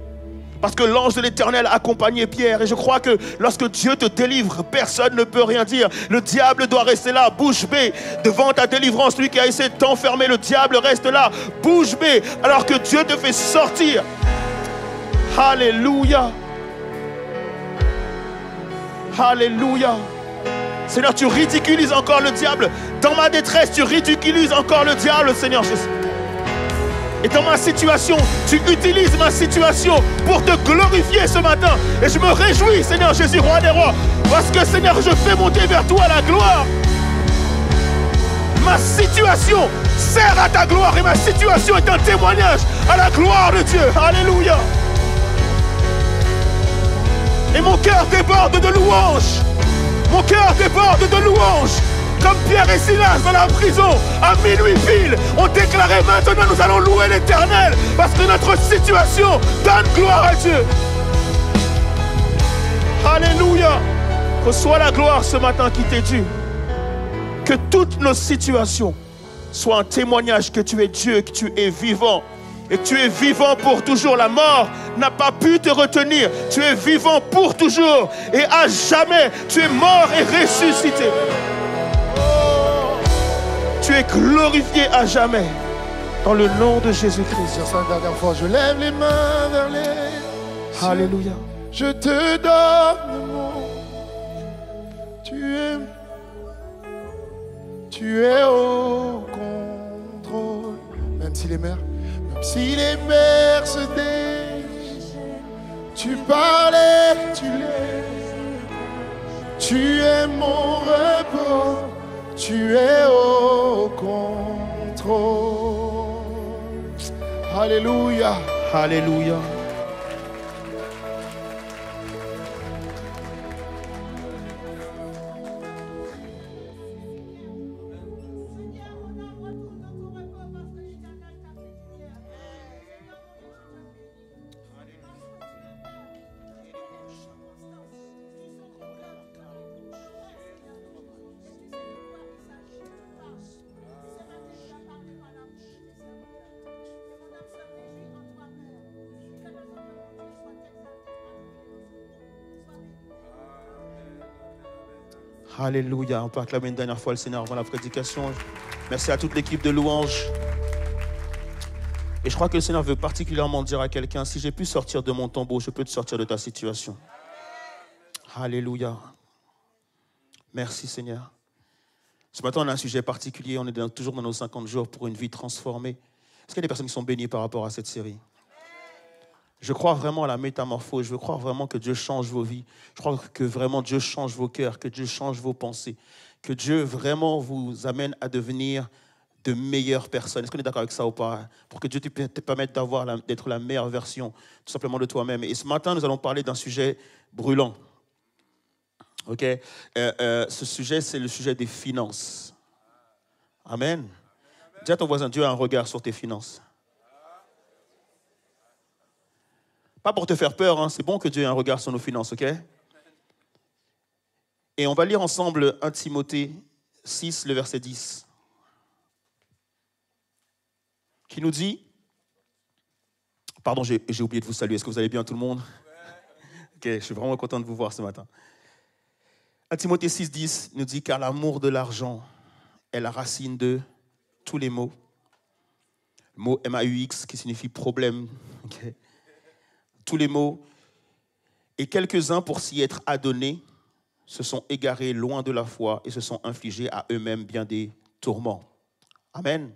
Parce que l'ange de l'Éternel accompagnait Pierre. Et je crois que lorsque Dieu te délivre, personne ne peut rien dire. Le diable doit rester là, bouche bée, devant ta délivrance. Lui qui a essayé de t'enfermer, le diable reste là, bouche bée, alors que Dieu te fait sortir. Alléluia. Alléluia. Seigneur, tu ridiculises encore le diable. Dans ma détresse, tu ridiculises encore le diable, Seigneur Jésus. Et dans ma situation, tu utilises ma situation pour te glorifier ce matin. Et je me réjouis, Seigneur Jésus, roi des rois, parce que, Seigneur, je fais monter vers toi la gloire. Ma situation sert à ta gloire et ma situation est un témoignage à la gloire de Dieu. Alléluia. Et mon cœur déborde de louanges. Mon cœur déborde de louanges. Comme Pierre et Silas dans la prison, à minuit pile, ont déclaré maintenant nous allons louer l'Éternel parce que notre situation donne gloire à Dieu. Alléluia. Reçois la gloire ce matin qui t'est due. Que toutes nos situations soient un témoignage que tu es Dieu, que tu es vivant. Et que tu es vivant pour toujours. La mort n'a pas pu te retenir. Tu es vivant pour toujours. Et à jamais, tu es mort et ressuscité. Tu es glorifié à jamais. Dans le nom de Jésus-Christ. Sur ça, une dernière fois, je lève les mains vers les cieux. Alléluia. Je te donne le monde. Tu es au contrôle. Même si les mers se déchirent, tu parlais, tu es mon repos. Tu es au contrôle. Alléluia. Alléluia. Alléluia. On peut acclamer une dernière fois le Seigneur avant la prédication. Merci à toute l'équipe de louanges. Et je crois que le Seigneur veut particulièrement dire à quelqu'un, si j'ai pu sortir de mon tombeau, je peux te sortir de ta situation. Alléluia. Merci Seigneur. Ce matin, on a un sujet particulier. On est toujours dans nos 50 jours pour une vie transformée. Est-ce qu'il y a des personnes qui sont bénies par rapport à cette série? Je crois vraiment à la métamorphose. Je crois vraiment que Dieu change vos vies. Je crois que vraiment Dieu change vos cœurs, que Dieu change vos pensées, que Dieu vraiment vous amène à devenir de meilleures personnes. Est-ce qu'on est d'accord avec ça ou pas? Pour que Dieu te permette d'être la meilleure version, tout simplement, de toi-même. Et ce matin, nous allons parler d'un sujet brûlant. Ok? Ce sujet, c'est le sujet des finances. Amen. Dis à ton voisin, Dieu a un regard sur tes finances. Pas pour te faire peur, hein. C'est bon que Dieu ait un regard sur nos finances, ok? Et on va lire ensemble 1 Timothée 6, le verset 10, qui nous dit... Pardon, j'ai oublié de vous saluer. Est-ce que vous allez bien, tout le monde? Ok, je suis vraiment content de vous voir ce matin. 1 Timothée 6, 10 nous dit « Car l'amour de l'argent est la racine de tous les maux. » Le mot M-A-U-X qui signifie problème. Okay. Tous les maux. Et quelques-uns, pour s'y être adonnés, se sont égarés loin de la foi et se sont infligés à eux-mêmes bien des tourments. Amen.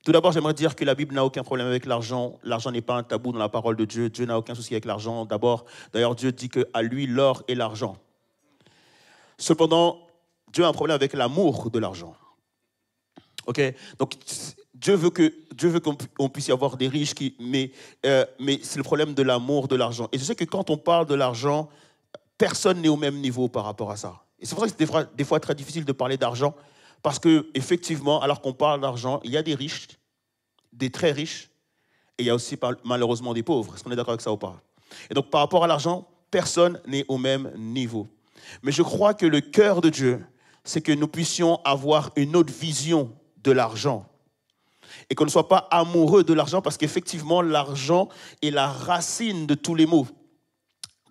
Tout d'abord, j'aimerais dire que la Bible n'a aucun problème avec l'argent. L'argent n'est pas un tabou dans la parole de Dieu. Dieu n'a aucun souci avec l'argent. D'ailleurs, Dieu dit qu'à lui, l'or et l'argent. Cependant, Dieu a un problème avec l'amour de l'argent. Ok? Donc, Dieu veut qu'on puisse y avoir des riches, mais c'est le problème de l'amour de l'argent. Et je sais que quand on parle de l'argent, personne n'est au même niveau par rapport à ça. Et c'est pour ça que c'est des fois très difficile de parler d'argent, parce qu'effectivement, alors qu'on parle d'argent, il y a des riches, des très riches, et il y a aussi malheureusement des pauvres. Est-ce qu'on est d'accord avec ça ou pas? Et donc, par rapport à l'argent, personne n'est au même niveau. Mais je crois que le cœur de Dieu, c'est que nous puissions avoir une autre vision de l'argent. Et qu'on ne soit pas amoureux de l'argent, parce qu'effectivement, l'argent est la racine de tous les maux.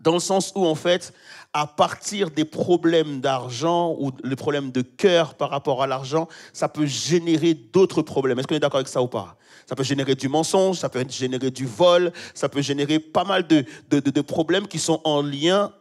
Dans le sens où, en fait, à partir des problèmes d'argent ou les problèmes de cœur par rapport à l'argent, ça peut générer d'autres problèmes. Est-ce qu'on est d'accord avec ça ou pas? Ça peut générer du mensonge, ça peut générer du vol, ça peut générer pas mal de problèmes qui sont en lien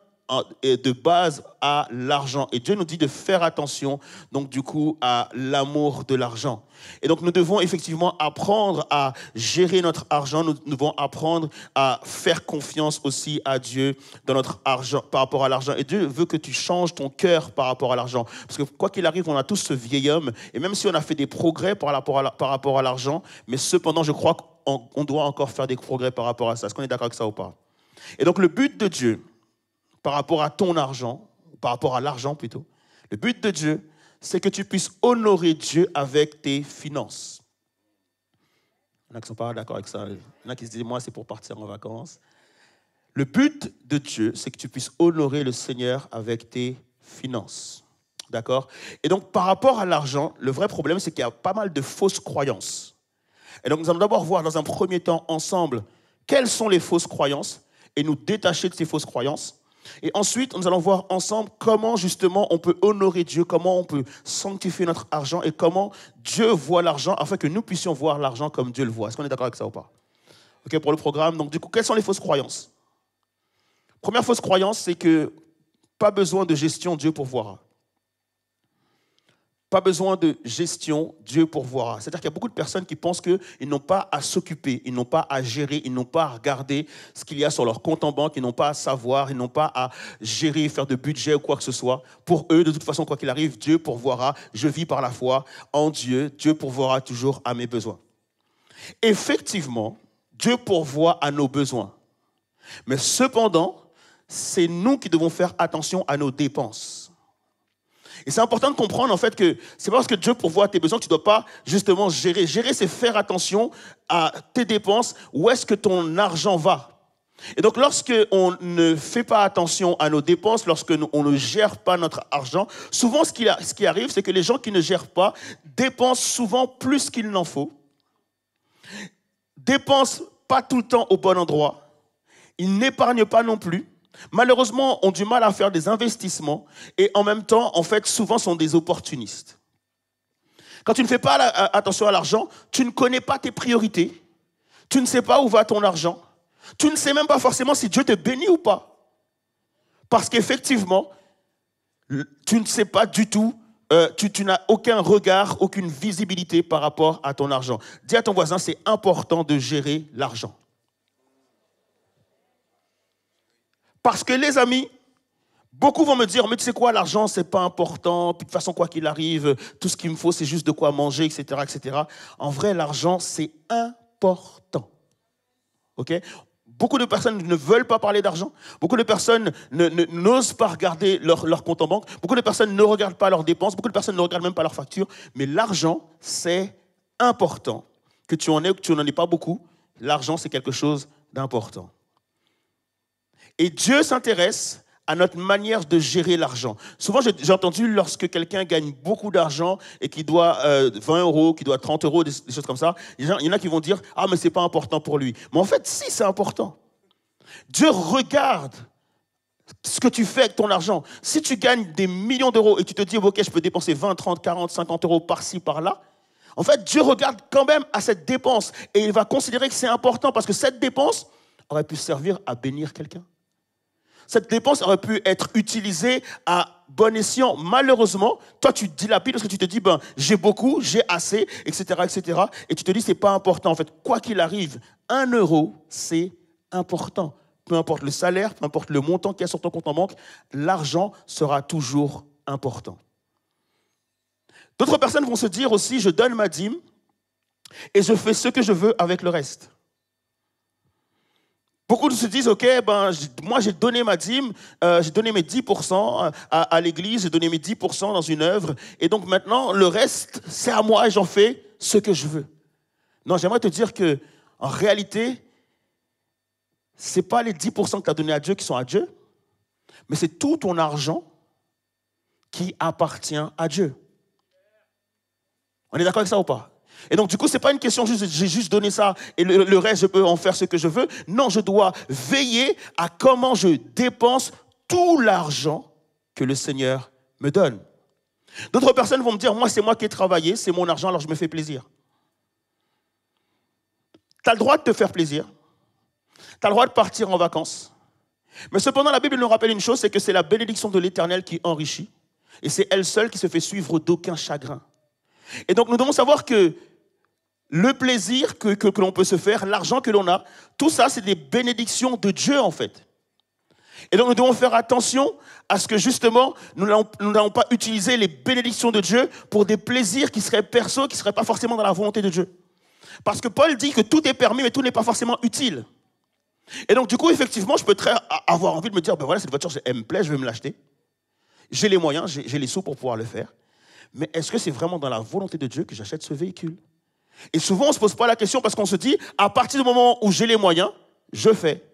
de base à l'argent. Et Dieu nous dit de faire attention, donc du coup, à l'amour de l'argent. Et donc, nous devons effectivement apprendre à gérer notre argent. Nous devons apprendre à faire confiance aussi à Dieu dans notre argent, par rapport à l'argent. Et Dieu veut que tu changes ton cœur par rapport à l'argent. Parce que quoi qu'il arrive, on a tous ce vieil homme. Et même si on a fait des progrès par rapport à l'argent, mais cependant, je crois qu'on doit encore faire des progrès par rapport à ça. Est-ce qu'on est d'accord avec ça ou pas? Et donc, le but de Dieu, par rapport à ton argent, par rapport à l'argent plutôt. Le but de Dieu, c'est que tu puisses honorer Dieu avec tes finances. Il y en a qui ne sont pas d'accord avec ça. Il y en a qui se disent, moi, c'est pour partir en vacances. Le but de Dieu, c'est que tu puisses honorer le Seigneur avec tes finances. D'accord? Et donc, par rapport à l'argent, le vrai problème, c'est qu'il y a pas mal de fausses croyances. Et donc, nous allons d'abord voir dans un premier temps ensemble quelles sont les fausses croyances et nous détacher de ces fausses croyances. Et ensuite, nous allons voir ensemble comment justement on peut honorer Dieu, comment on peut sanctifier notre argent et comment Dieu voit l'argent afin que nous puissions voir l'argent comme Dieu le voit. Est-ce qu'on est d'accord avec ça ou pas? Ok, pour le programme. Donc, du coup, quelles sont les fausses croyances? Première fausse croyance, c'est que pas besoin de gestion, Dieu pourvoira. Pas besoin de gestion, Dieu pourvoira. C'est-à-dire qu'il y a beaucoup de personnes qui pensent qu'ils n'ont pas à s'occuper, ils n'ont pas à gérer, ils n'ont pas à regarder ce qu'il y a sur leur compte en banque, ils n'ont pas à savoir, ils n'ont pas à gérer, faire de budget ou quoi que ce soit. Pour eux, de toute façon, quoi qu'il arrive, Dieu pourvoira. Je vis par la foi en Dieu. Dieu pourvoira toujours à mes besoins. Effectivement, Dieu pourvoit à nos besoins. Mais cependant, c'est nous qui devons faire attention à nos dépenses. Et c'est important de comprendre en fait que c'est pas parce que Dieu pourvoit à tes besoins que tu ne dois pas justement gérer. Gérer, c'est faire attention à tes dépenses, où est-ce que ton argent va. Et donc lorsqu'on ne fait pas attention à nos dépenses, lorsqu'on ne gère pas notre argent, souvent ce qui arrive, c'est que les gens qui ne gèrent pas dépensent souvent plus qu'il n'en faut, dépensent pas tout le temps au bon endroit, ils n'épargnent pas non plus. Malheureusement, ont du mal à faire des investissements et en même temps, en fait, souvent sont des opportunistes. Quand tu ne fais pas attention à l'argent, tu ne connais pas tes priorités, tu ne sais pas où va ton argent, tu ne sais même pas forcément si Dieu te bénit ou pas. Parce qu'effectivement, tu ne sais pas du tout, tu n'as aucun regard, aucune visibilité par rapport à ton argent. Dis à ton voisin, c'est important de gérer l'argent. Parce que les amis, beaucoup vont me dire, mais tu sais quoi, l'argent, c'est pas important, puis de toute façon, quoi qu'il arrive, tout ce qu'il me faut, c'est juste de quoi manger, etc., etc. En vrai, l'argent, c'est important. Ok? Beaucoup de personnes ne veulent pas parler d'argent. Beaucoup de personnes n'osent pas regarder leur compte en banque. Beaucoup de personnes ne regardent pas leurs dépenses. Beaucoup de personnes ne regardent même pas leurs factures. Mais l'argent, c'est important. Que tu en aies ou que tu n'en aies pas beaucoup, l'argent, c'est quelque chose d'important. Et Dieu s'intéresse à notre manière de gérer l'argent. Souvent, j'ai entendu lorsque quelqu'un gagne beaucoup d'argent et qui doit 20 euros, qui doit 30 euros, des choses comme ça, il y en a qui vont dire « Ah, mais ce n'est pas important pour lui ». Mais en fait, si, c'est important. Dieu regarde ce que tu fais avec ton argent. Si tu gagnes des millions d'euros et tu te dis « Ok, je peux dépenser 20, 30, 40, 50 euros par-ci, par-là », en fait, Dieu regarde quand même à cette dépense et il va considérer que c'est important parce que cette dépense aurait pu servir à bénir quelqu'un. Cette dépense aurait pu être utilisée à bon escient. Malheureusement, toi, tu dilapides parce que tu te dis, j'ai beaucoup, j'ai assez, etc., etc. Et tu te dis, c'est pas important. En fait, quoi qu'il arrive, 1 euro, c'est important. Peu importe le salaire, peu importe le montant qu'il y a sur ton compte en banque, l'argent sera toujours important. D'autres personnes vont se dire aussi, je donne ma dîme et je fais ce que je veux avec le reste. Beaucoup se disent, ok, moi j'ai donné ma dîme, j'ai donné mes 10% à l'église, j'ai donné mes 10% dans une œuvre, et donc maintenant le reste c'est à moi et j'en fais ce que je veux. Non, j'aimerais te dire que en réalité, c'est pas les 10% que tu as donné à Dieu qui sont à Dieu, mais c'est tout ton argent qui appartient à Dieu. On est d'accord avec ça ou pas? Et donc, du coup, ce n'est pas une question juste, j'ai juste donné ça et le reste, je peux en faire ce que je veux. Non, je dois veiller à comment je dépense tout l'argent que le Seigneur me donne. D'autres personnes vont me dire, moi, c'est moi qui ai travaillé, c'est mon argent, alors je me fais plaisir. Tu as le droit de te faire plaisir. Tu as le droit de partir en vacances. Mais cependant, la Bible nous rappelle une chose, c'est que c'est la bénédiction de l'Éternel qui enrichit. Et c'est elle seule qui se fait suivre d'aucun chagrin. Et donc, nous devons savoir que le plaisir que l'on peut se faire, l'argent que l'on a, tout ça, c'est des bénédictions de Dieu, en fait. Et donc, nous devons faire attention à ce que, justement, nous n'allons pas utiliser les bénédictions de Dieu pour des plaisirs qui seraient perso, qui ne seraient pas forcément dans la volonté de Dieu. Parce que Paul dit que tout est permis, mais tout n'est pas forcément utile. Et donc, du coup, effectivement, je peux avoir envie de me dire, ben voilà, cette voiture, elle me plaît, je vais me l'acheter. J'ai les moyens, j'ai les sous pour pouvoir le faire. Mais est-ce que c'est vraiment dans la volonté de Dieu que j'achète ce véhicule? Et souvent, on ne se pose pas la question parce qu'on se dit, à partir du moment où j'ai les moyens, je fais.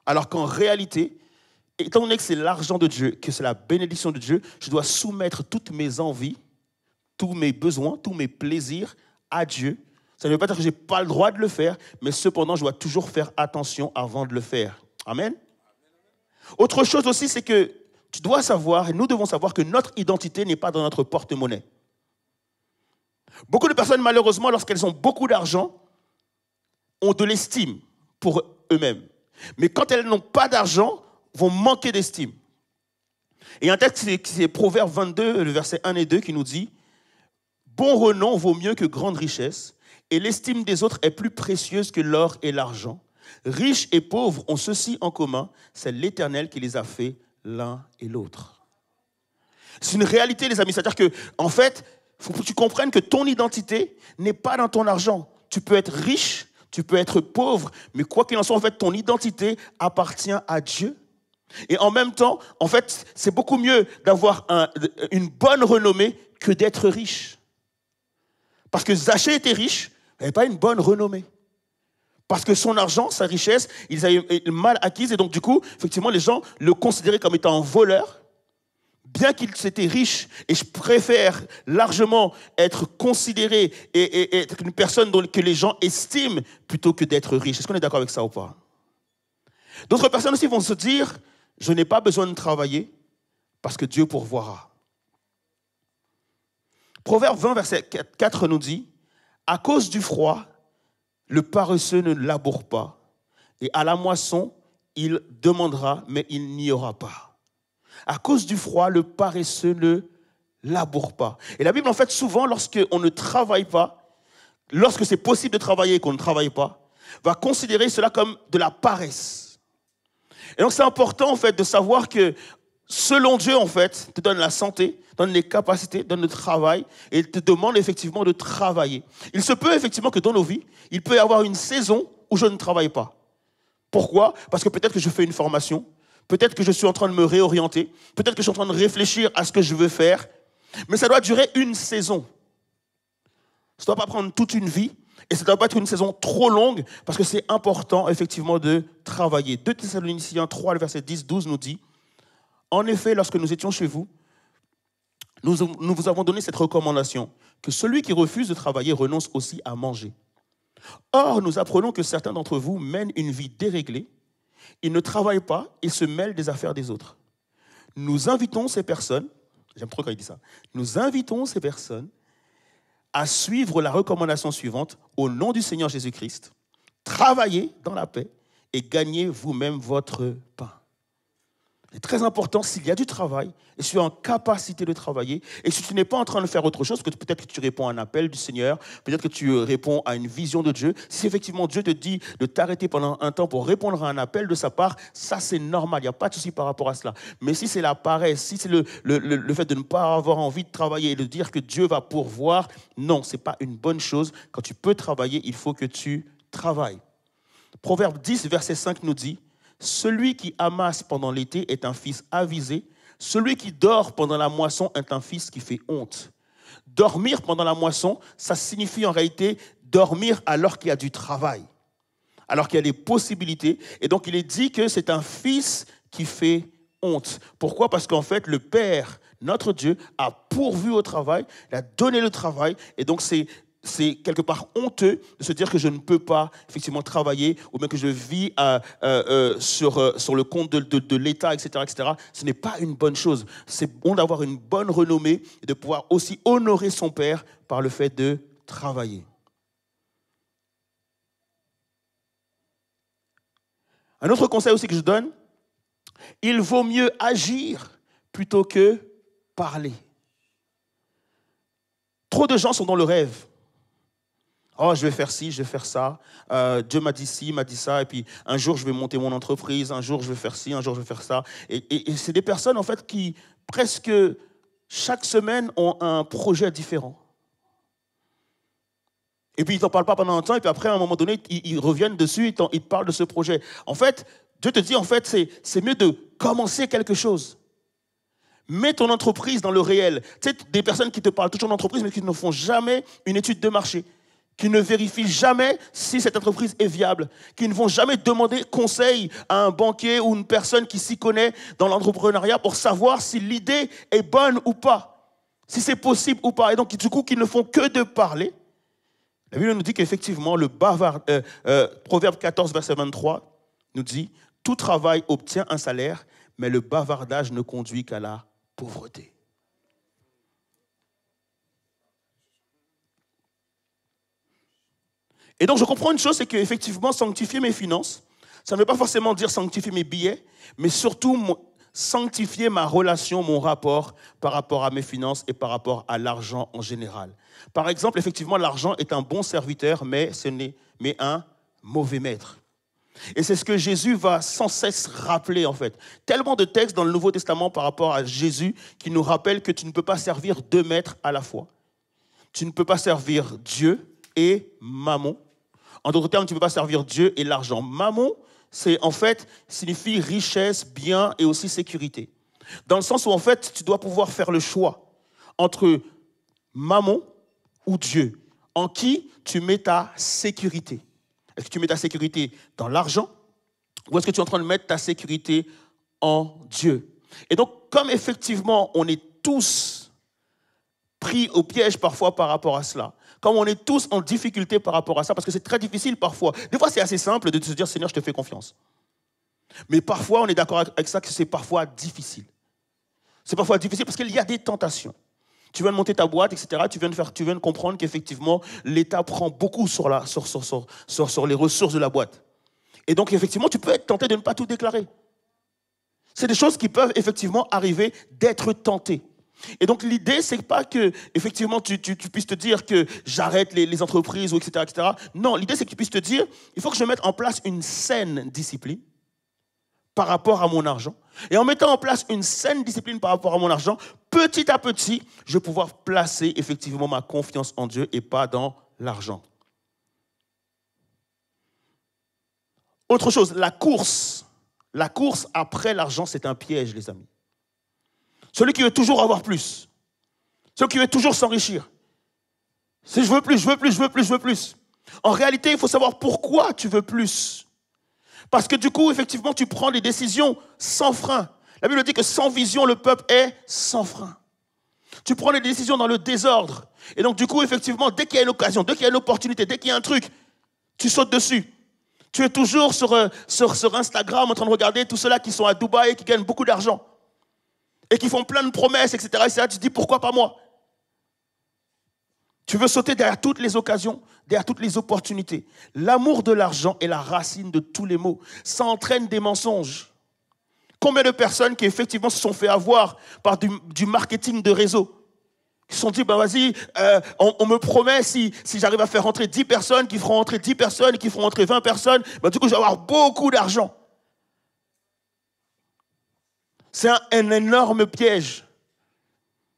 Alors qu'en réalité, étant donné que c'est l'argent de Dieu, que c'est la bénédiction de Dieu, je dois soumettre toutes mes envies, tous mes besoins, tous mes plaisirs à Dieu. Ça ne veut pas dire que je n'ai pas le droit de le faire, mais cependant, je dois toujours faire attention avant de le faire. Amen. Autre chose aussi, c'est que tu dois savoir, et nous devons savoir que notre identité n'est pas dans notre porte-monnaie. Beaucoup de personnes, malheureusement, lorsqu'elles ont beaucoup d'argent, ont de l'estime pour eux-mêmes. Mais quand elles n'ont pas d'argent, vont manquer d'estime. Et un texte, c'est Proverbe 22, le verset 1 et 2, qui nous dit « Bon renom vaut mieux que grande richesse, et l'estime des autres est plus précieuse que l'or et l'argent. Riches et pauvres ont ceci en commun, c'est l'Éternel qui les a fait l'un et l'autre. » C'est une réalité, les amis. C'est-à-dire que, en fait, il faut que tu comprennes que ton identité n'est pas dans ton argent. Tu peux être riche, tu peux être pauvre, mais quoi qu'il en soit, en fait, ton identité appartient à Dieu. Et en même temps, en fait, c'est beaucoup mieux d'avoir une bonne renommée que d'être riche. Parce que Zachée était riche, il n'avait pas une bonne renommée. Parce que son argent, sa richesse, ils avaient mal acquise. Et donc, du coup, effectivement, les gens le considéraient comme étant un voleur, bien qu'il était riche. Et je préfère largement être considéré et être une personne que les gens estiment plutôt que d'être riche. Est-ce qu'on est d'accord avec ça ou pas? D'autres personnes aussi vont se dire, je n'ai pas besoin de travailler parce que Dieu pourvoira. Proverbe 20, verset 4 nous dit, à cause du froid, le paresseux ne laboure pas, et à la moisson, il demandera, mais il n'y aura pas. À cause du froid, le paresseux ne laboure pas. Et la Bible, en fait, souvent, lorsqu'on ne travaille pas, lorsque c'est possible de travailler et qu'on ne travaille pas, va considérer cela comme de la paresse. Et donc, c'est important, en fait, de savoir que selon Dieu, en fait, te donne la santé, donne les capacités, donne le travail et te demande effectivement de travailler. Il se peut effectivement que dans nos vies, il peut y avoir une saison où je ne travaille pas. Pourquoi? Parce que peut-être que je fais une formation, peut-être que je suis en train de me réorienter, peut-être que je suis en train de réfléchir à ce que je veux faire, mais ça doit durer une saison. Ça ne doit pas prendre toute une vie et ça ne doit pas être une saison trop longue parce que c'est important effectivement de travailler. 2 Thessaloniciens 3, le verset 10-12 nous dit « En effet, lorsque nous étions chez vous, nous vous avons donné cette recommandation, que celui qui refuse de travailler renonce aussi à manger. Or, nous apprenons que certains d'entre vous mènent une vie déréglée, ils ne travaillent pas, ils se mêlent des affaires des autres. Nous invitons ces personnes, j'aime trop quand il dit ça, nous invitons ces personnes à suivre la recommandation suivante, au nom du Seigneur Jésus-Christ, travaillez dans la paix et gagnez vous-même votre pain. C'est très important, s'il y a du travail, et si tu es en capacité de travailler, et si tu n'es pas en train de faire autre chose, que peut-être que tu réponds à un appel du Seigneur, peut-être que tu réponds à une vision de Dieu, si effectivement Dieu te dit de t'arrêter pendant un temps pour répondre à un appel de sa part, ça c'est normal, il n'y a pas de souci par rapport à cela. Mais si c'est la paresse, si c'est le fait de ne pas avoir envie de travailler et de dire que Dieu va pourvoir, non, ce n'est pas une bonne chose. Quand tu peux travailler, il faut que tu travailles. Proverbe 10, verset 5 nous dit, « Celui qui amasse pendant l'été est un fils avisé. Celui qui dort pendant la moisson est un fils qui fait honte. » Dormir pendant la moisson, ça signifie en réalité dormir alors qu'il y a du travail, alors qu'il y a des possibilités. Et donc, il est dit que c'est un fils qui fait honte. Pourquoi? Parce qu'en fait, le Père, notre Dieu, a pourvu au travail, il a donné le travail. Et donc, c'est quelque part honteux de se dire que je ne peux pas effectivement travailler ou bien que je vis sur le compte de l'État, etc., etc. Ce n'est pas une bonne chose. C'est bon d'avoir une bonne renommée et de pouvoir aussi honorer son Père par le fait de travailler. Un autre conseil aussi que je donne, il vaut mieux agir plutôt que parler. Trop de gens sont dans le rêve. Oh, je vais faire ci, je vais faire ça. Dieu m'a dit ci, m'a dit ça. Et puis, un jour, je vais monter mon entreprise. Un jour, je vais faire ci, un jour, je vais faire ça. Et c'est des personnes, en fait, qui, presque chaque semaine, ont un projet différent. Et puis, ils ne t'en parlent pas pendant un temps, et puis après, à un moment donné, ils reviennent dessus, ils te parlent de ce projet. En fait, Dieu te dit, en fait, c'est mieux de commencer quelque chose. Mets ton entreprise dans le réel. Tu sais, des personnes qui te parlent toujours d'entreprise, mais qui ne font jamais une étude de marché, qui ne vérifient jamais si cette entreprise est viable, qui ne vont jamais demander conseil à un banquier ou une personne qui s'y connaît dans l'entrepreneuriat pour savoir si l'idée est bonne ou pas, si c'est possible ou pas. Et donc, du coup, qui ne font que de parler. La Bible nous dit qu'effectivement, Proverbe 14, verset 23, nous dit « Tout travail obtient un salaire, mais le bavardage ne conduit qu'à la pauvreté. » Et donc, je comprends une chose, c'est qu'effectivement, sanctifier mes finances, ça ne veut pas forcément dire sanctifier mes billets, mais surtout sanctifier ma relation, mon rapport par rapport à mes finances et par rapport à l'argent en général. Par exemple, effectivement, l'argent est un bon serviteur, mais un mauvais maître. Et c'est ce que Jésus va sans cesse rappeler, en fait. Tellement de textes dans le Nouveau Testament par rapport à Jésus qui nous rappellent que tu ne peux pas servir deux maîtres à la fois. Tu ne peux pas servir Dieu et Mammon. En d'autres termes, tu ne peux pas servir Dieu et l'argent. Mammon, signifie richesse, bien et aussi sécurité. Dans le sens où, en fait, tu dois pouvoir faire le choix entre Mammon ou Dieu. En qui tu mets ta sécurité? Est-ce que tu mets ta sécurité dans l'argent ou est-ce que tu es en train de mettre ta sécurité en Dieu? Et donc, comme effectivement, on est tous pris au piège parfois par rapport à cela, comme on est tous en difficulté par rapport à ça, parce que c'est très difficile parfois. Des fois, c'est assez simple de se dire, Seigneur, je te fais confiance. Mais parfois, on est d'accord avec ça que c'est parfois difficile. C'est parfois difficile parce qu'il y a des tentations. Tu viens de monter ta boîte, etc. Tu viens de comprendre qu'effectivement, l'État prend beaucoup sur les ressources de la boîte. Et donc, effectivement, tu peux être tenté de ne pas tout déclarer. C'est des choses qui peuvent effectivement arriver d'être tenté. Et donc, l'idée, c'est pas que, effectivement, tu puisses te dire que j'arrête les entreprises, ou etc., etc. Non, l'idée, c'est que tu puisses te dire, il faut que je mette en place une saine discipline par rapport à mon argent. Et en mettant en place une saine discipline par rapport à mon argent, petit à petit, je vais pouvoir placer effectivement ma confiance en Dieu et pas dans l'argent. Autre chose, la course après l'argent, c'est un piège, les amis. Celui qui veut toujours avoir plus. Celui qui veut toujours s'enrichir. C'est je veux plus, je veux plus, je veux plus, je veux plus. En réalité, il faut savoir pourquoi tu veux plus. Parce que du coup, effectivement, tu prends des décisions sans frein. La Bible dit que sans vision, le peuple est sans frein. Tu prends des décisions dans le désordre. Et donc, du coup, effectivement, dès qu'il y a une occasion, dès qu'il y a une opportunité, dès qu'il y a un truc, tu sautes dessus. Tu es toujours sur Instagram en train de regarder tous ceux-là qui sont à Dubaï et qui gagnent beaucoup d'argent. Et qui font plein de promesses, etc. Et tu te dis, pourquoi pas moi? Tu veux sauter derrière toutes les occasions, derrière toutes les opportunités. L'amour de l'argent est la racine de tous les maux. Ça entraîne des mensonges. Combien de personnes qui effectivement se sont fait avoir par du marketing de réseau, qui se sont dit, vas-y, on me promet si j'arrive à faire rentrer 10 personnes, qui feront rentrer 10 personnes, qui feront rentrer 20 personnes, du coup je vais avoir beaucoup d'argent. C'est un énorme piège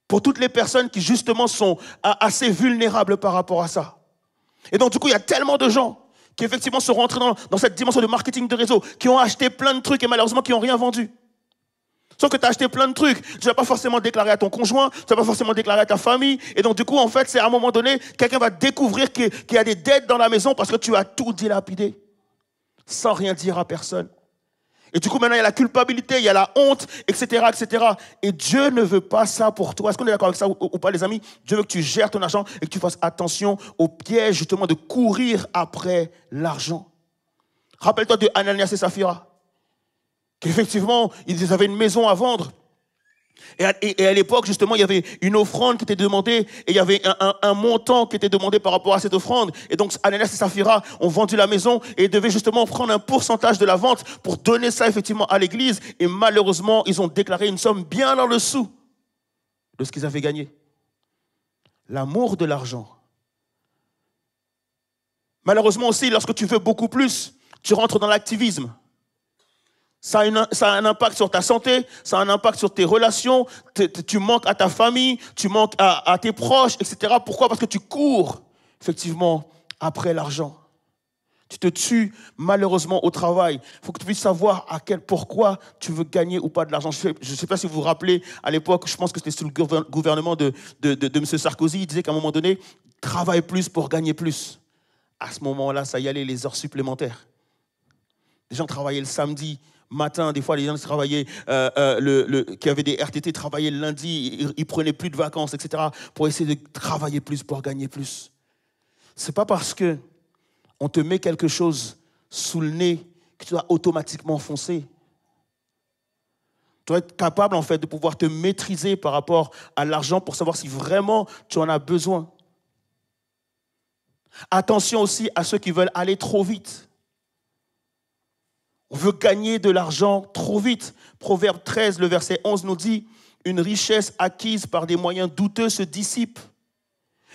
pour toutes les personnes qui, justement, sont assez vulnérables par rapport à ça. Et donc, du coup, il y a tellement de gens qui, effectivement, sont rentrés dans cette dimension de marketing de réseau, qui ont acheté plein de trucs et malheureusement, qui n'ont rien vendu. Sauf que tu as acheté plein de trucs, tu ne vas pas forcément déclarer à ton conjoint, tu ne vas pas forcément déclarer à ta famille. Et donc, du coup, en fait, c'est à un moment donné, quelqu'un va découvrir qu'il y a des dettes dans la maison parce que tu as tout dilapidé, sans rien dire à personne. Et du coup, maintenant, il y a la culpabilité, il y a la honte, etc., etc. Et Dieu ne veut pas ça pour toi. Est-ce qu'on est d'accord avec ça ou pas, les amis? Dieu veut que tu gères ton argent et que tu fasses attention au piège, justement, de courir après l'argent. Rappelle-toi de Ananias et Saphira, qu'effectivement, ils avaient une maison à vendre. Et à l'époque, justement, il y avait une offrande qui était demandée et il y avait un montant qui était demandé par rapport à cette offrande. Et donc, Ananias et Saphira ont vendu la maison et devaient justement prendre un pourcentage de la vente pour donner ça effectivement à l'église. Et malheureusement, ils ont déclaré une somme bien en dessous de ce qu'ils avaient gagné. L'amour de l'argent. Malheureusement aussi, lorsque tu veux beaucoup plus, tu rentres dans l'activisme. Ça a un impact sur ta santé, ça a un impact sur tes relations, tu manques à ta famille, tu manques à tes proches, etc. Pourquoi? Parce que tu cours, effectivement, après l'argent. Tu te tues malheureusement au travail. Il faut que tu puisses savoir pourquoi tu veux gagner ou pas de l'argent. Je ne sais pas si vous vous rappelez, à l'époque, je pense que c'était sous le gouvernement de M. Sarkozy, il disait qu'à un moment donné, travaille plus pour gagner plus. À ce moment-là, ça y allait, les heures supplémentaires. Les gens travaillaient le samedi matin, des fois les gens qui travaillaient, qui avaient des RTT travaillaient le lundi, ils prenaient plus de vacances, etc. pour essayer de travailler plus pour gagner plus. C'est pas parce que on te met quelque chose sous le nez que tu dois automatiquement foncer. Tu dois être capable en fait de pouvoir te maîtriser par rapport à l'argent pour savoir si vraiment tu en as besoin. Attention aussi à ceux qui veulent aller trop vite. On veut gagner de l'argent trop vite. Proverbe 13, le verset 11 nous dit « Une richesse acquise par des moyens douteux se dissipe,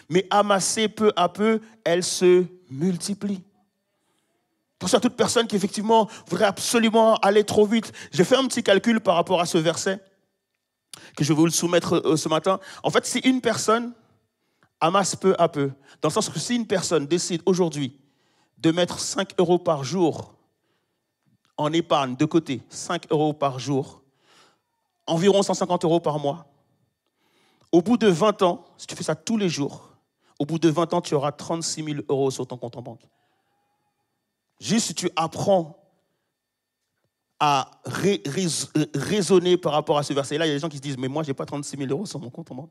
mais amassée peu à peu, elle se multiplie. » Attention à toute personne qui effectivement voudrait absolument aller trop vite. J'ai fait un petit calcul par rapport à ce verset que je vais vous le soumettre ce matin. En fait, si une personne amasse peu à peu, dans le sens que si une personne décide aujourd'hui de mettre 5 € par jour en épargne de côté, 5 € par jour, environ 150 € par mois, au bout de 20 ans, si tu fais ça tous les jours, au bout de 20 ans, tu auras 36 000 € sur ton compte en banque. Juste si tu apprends à raisonner par rapport à ce verset-là, il y a des gens qui se disent « Mais moi, je n'ai pas 36 000 € sur mon compte en banque. »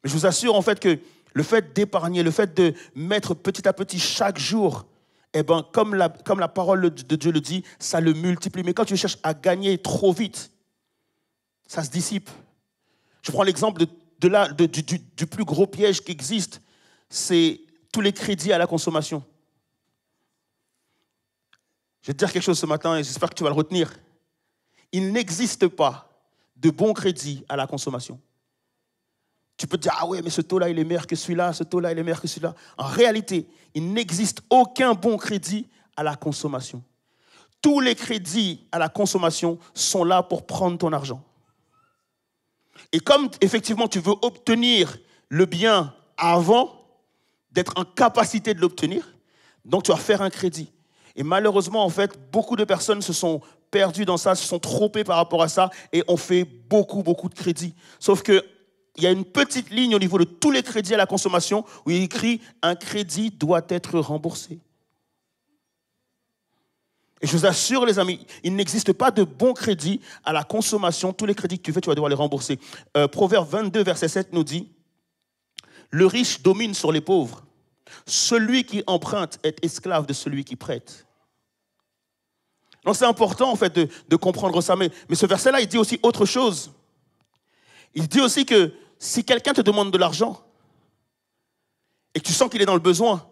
Mais je vous assure en fait que le fait d'épargner, le fait de mettre petit à petit chaque jour, eh ben, comme la parole de Dieu le dit, ça le multiplie. Mais quand tu cherches à gagner trop vite, ça se dissipe. Je prends l'exemple du plus gros piège qui existe, c'est tous les crédits à la consommation. Je vais te dire quelque chose ce matin et j'espère que tu vas le retenir. Il n'existe pas de bon crédit à la consommation. Tu peux te dire, ah ouais, mais ce taux-là, il est meilleur que celui-là, ce taux-là, il est meilleur que celui-là. En réalité, il n'existe aucun bon crédit à la consommation. Tous les crédits à la consommation sont là pour prendre ton argent. Et comme, effectivement, tu veux obtenir le bien avant d'être en capacité de l'obtenir, donc tu vas faire un crédit. Et malheureusement, en fait, beaucoup de personnes se sont perdues dans ça, se sont trompées par rapport à ça et ont fait beaucoup de crédits. Sauf que il y a une petite ligne au niveau de tous les crédits à la consommation où il écrit « Un crédit doit être remboursé ». Et je vous assure, les amis, il n'existe pas de bon crédit à la consommation. Tous les crédits que tu fais, tu vas devoir les rembourser. Proverbe 22, verset 7 nous dit « Le riche domine sur les pauvres. Celui qui emprunte est esclave de celui qui prête. » Donc c'est important en fait de comprendre ça. Mais ce verset-là, il dit aussi autre chose. Il dit aussi que si quelqu'un te demande de l'argent et que tu sens qu'il est dans le besoin,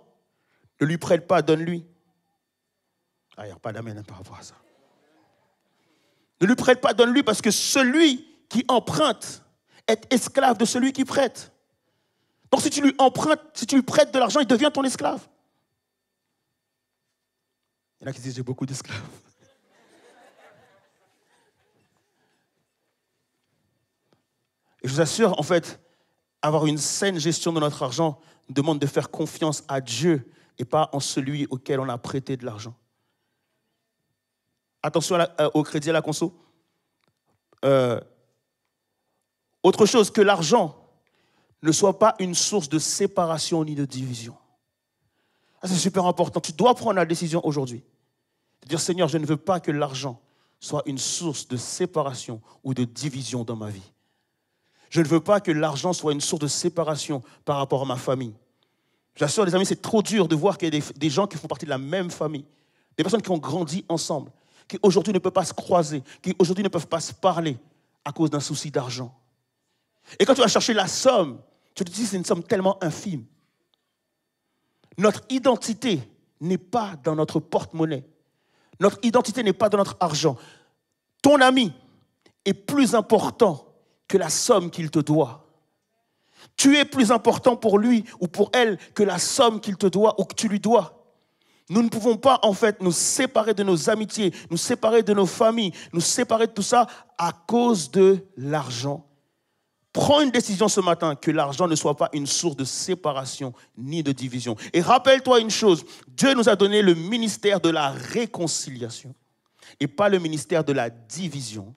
ne lui prête pas, donne-lui. Ah, il n'y a pas d'amen par rapport à ça. Ne lui prête pas, donne-lui, parce que celui qui emprunte est esclave de celui qui prête. Donc si tu lui empruntes, si tu lui prêtes de l'argent, il devient ton esclave. Il y en a qui disent, j'ai beaucoup d'esclaves. Et je vous assure, en fait, avoir une saine gestion de notre argent demande de faire confiance à Dieu et pas en celui auquel on a prêté de l'argent. Attention au crédit à la conso. Autre chose, que l'argent ne soit pas une source de séparation ni de division. Ça, c'est super important. Tu dois prendre la décision aujourd'hui. De dire, Seigneur, je ne veux pas que l'argent soit une source de séparation ou de division dans ma vie. Je ne veux pas que l'argent soit une source de séparation par rapport à ma famille. J'assure, les amis, c'est trop dur de voir qu'il y a des gens qui font partie de la même famille, des personnes qui ont grandi ensemble, qui aujourd'hui ne peuvent pas se croiser, qui aujourd'hui ne peuvent pas se parler à cause d'un souci d'argent. Et quand tu vas chercher la somme, tu te dis que c'est une somme tellement infime. Notre identité n'est pas dans notre porte-monnaie. Notre identité n'est pas dans notre argent. Ton ami est plus important que la somme qu'il te doit. Tu es plus important pour lui ou pour elle que la somme qu'il te doit ou que tu lui dois. Nous ne pouvons pas, en fait, nous séparer de nos amitiés, nous séparer de nos familles, nous séparer de tout ça à cause de l'argent. Prends une décision ce matin que l'argent ne soit pas une source de séparation ni de division. Et rappelle-toi une chose, Dieu nous a donné le ministère de la réconciliation et pas le ministère de la division.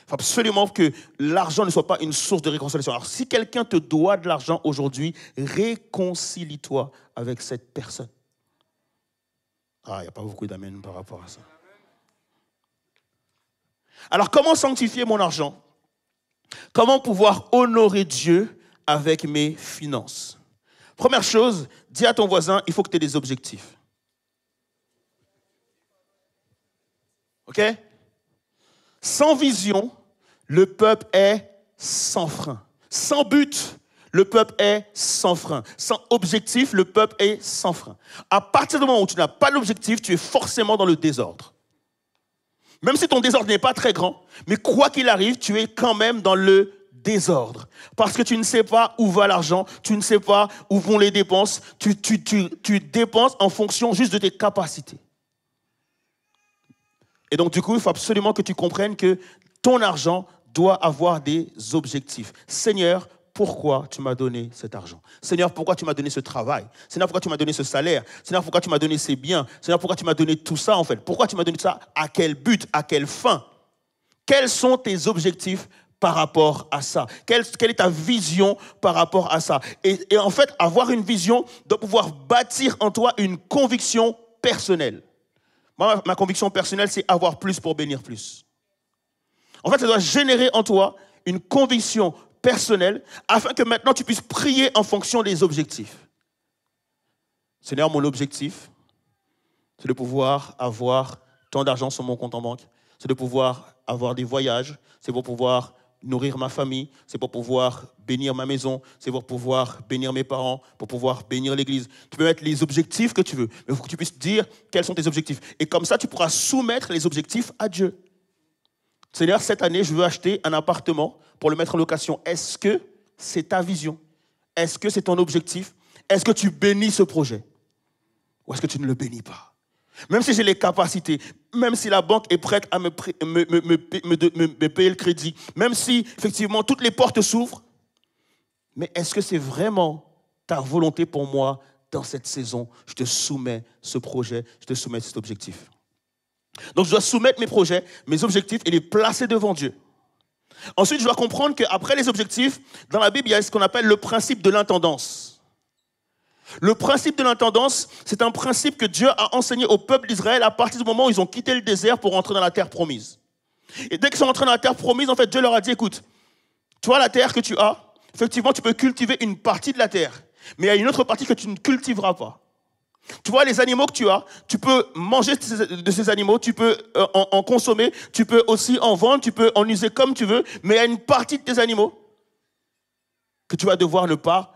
Il faut absolument que l'argent ne soit pas une source de réconciliation. Alors si quelqu'un te doit de l'argent aujourd'hui, réconcilie-toi avec cette personne. Ah, il n'y a pas beaucoup d'amen par rapport à ça. Alors comment sanctifier mon argent ? Comment pouvoir honorer Dieu avec mes finances? Première chose, dis à ton voisin, il faut que tu aies des objectifs. OK? Sans vision, le peuple est sans frein. Sans but, le peuple est sans frein. Sans objectif, le peuple est sans frein. À partir du moment où tu n'as pas d'objectif, tu es forcément dans le désordre. Même si ton désordre n'est pas très grand, mais quoi qu'il arrive, tu es quand même dans le désordre. Parce que tu ne sais pas où va l'argent, tu ne sais pas où vont les dépenses, tu dépenses en fonction juste de tes capacités. Et donc du coup, il faut absolument que tu comprennes que ton argent doit avoir des objectifs. Seigneur, pourquoi tu m'as donné cet argent? Seigneur, pourquoi tu m'as donné ce travail? Seigneur, pourquoi tu m'as donné ce salaire? Seigneur, pourquoi tu m'as donné ces biens? Seigneur, pourquoi tu m'as donné tout ça en fait? Pourquoi tu m'as donné tout ça? À quel but? À quelle fin? Quels sont tes objectifs par rapport à ça? Quelle est ta vision par rapport à ça? Et en fait, avoir une vision doit pouvoir bâtir en toi une conviction personnelle. Moi, ma conviction personnelle, c'est avoir plus pour bénir plus. En fait, ça doit générer en toi une conviction personnelle afin que maintenant tu puisses prier en fonction des objectifs. Seigneur, mon objectif, c'est de pouvoir avoir tant d'argent sur mon compte en banque. C'est de pouvoir avoir des voyages. C'est pour pouvoir nourrir ma famille. C'est pour pouvoir bénir ma maison. C'est pour pouvoir bénir mes parents. Pour pouvoir bénir l'église. Tu peux mettre les objectifs que tu veux. Mais il faut que tu puisses dire quels sont tes objectifs. Et comme ça, tu pourras soumettre les objectifs à Dieu. Seigneur, cette année, je veux acheter un appartement pour le mettre en location. Est-ce que c'est ta vision? Est-ce que c'est ton objectif? Est-ce que tu bénis ce projet? Ou est-ce que tu ne le bénis pas? Même si j'ai les capacités, même si la banque est prête à me payer le crédit, même si, effectivement, toutes les portes s'ouvrent, mais est-ce que c'est vraiment ta volonté pour moi dans cette saison? Je te soumets ce projet, je te soumets cet objectif. Donc, je dois soumettre mes projets, mes objectifs et les placer devant Dieu. Ensuite, je dois comprendre qu'après les objectifs, dans la Bible, il y a ce qu'on appelle le principe de l'intendance. Le principe de l'intendance, c'est un principe que Dieu a enseigné au peuple d'Israël à partir du moment où ils ont quitté le désert pour entrer dans la terre promise. Et dès qu'ils sont entrés dans la terre promise, en fait, Dieu leur a dit, écoute, toi, la terre que tu as, effectivement, tu peux cultiver une partie de la terre, mais il y a une autre partie que tu ne cultiveras pas. Tu vois, les animaux que tu as, tu peux manger de ces animaux, tu peux en consommer, tu peux aussi en vendre, tu peux en user comme tu veux, mais il y a une partie de tes animaux que tu vas devoir ne pas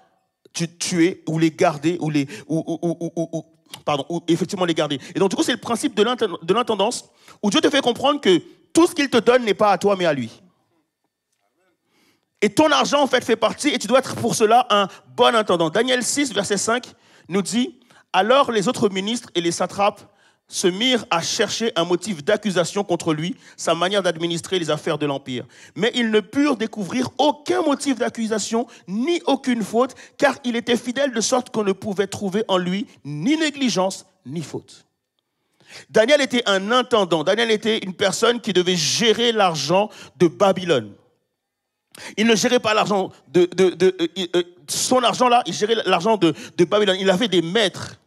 tuer ou les garder ou effectivement les garder. Et donc du coup, c'est le principe de l'intendance où Dieu te fait comprendre que tout ce qu'il te donne n'est pas à toi mais à lui. Et ton argent en fait partie et tu dois être pour cela un bon intendant. Daniel 6, verset 5 nous dit: alors les autres ministres et les satrapes se mirent à chercher un motif d'accusation contre lui, sa manière d'administrer les affaires de l'Empire. Mais ils ne purent découvrir aucun motif d'accusation, ni aucune faute, car il était fidèle de sorte qu'on ne pouvait trouver en lui ni négligence, ni faute. Daniel était un intendant. Daniel était une personne qui devait gérer l'argent de Babylone. Il ne gérait pas l'argent son argent là, il gérait l'argent de Babylone. Il avait des maîtres.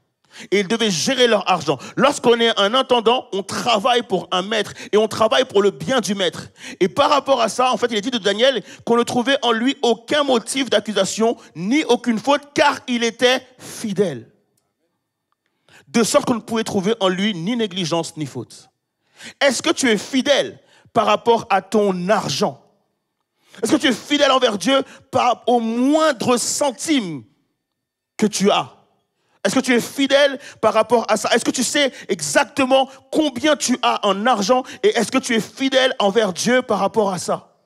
Et ils devaient gérer leur argent. Lorsqu'on est un intendant, on travaille pour un maître et on travaille pour le bien du maître. Et par rapport à ça, en fait, il est dit de Daniel qu'on ne trouvait en lui aucun motif d'accusation ni aucune faute, car il était fidèle. De sorte qu'on ne pouvait trouver en lui ni négligence ni faute. Est-ce que tu es fidèle par rapport à ton argent? Est-ce que tu es fidèle envers Dieu au moindre centime que tu as? Est-ce que tu es fidèle par rapport à ça? Est-ce que tu sais exactement combien tu as en argent? Et est-ce que tu es fidèle envers Dieu par rapport à ça?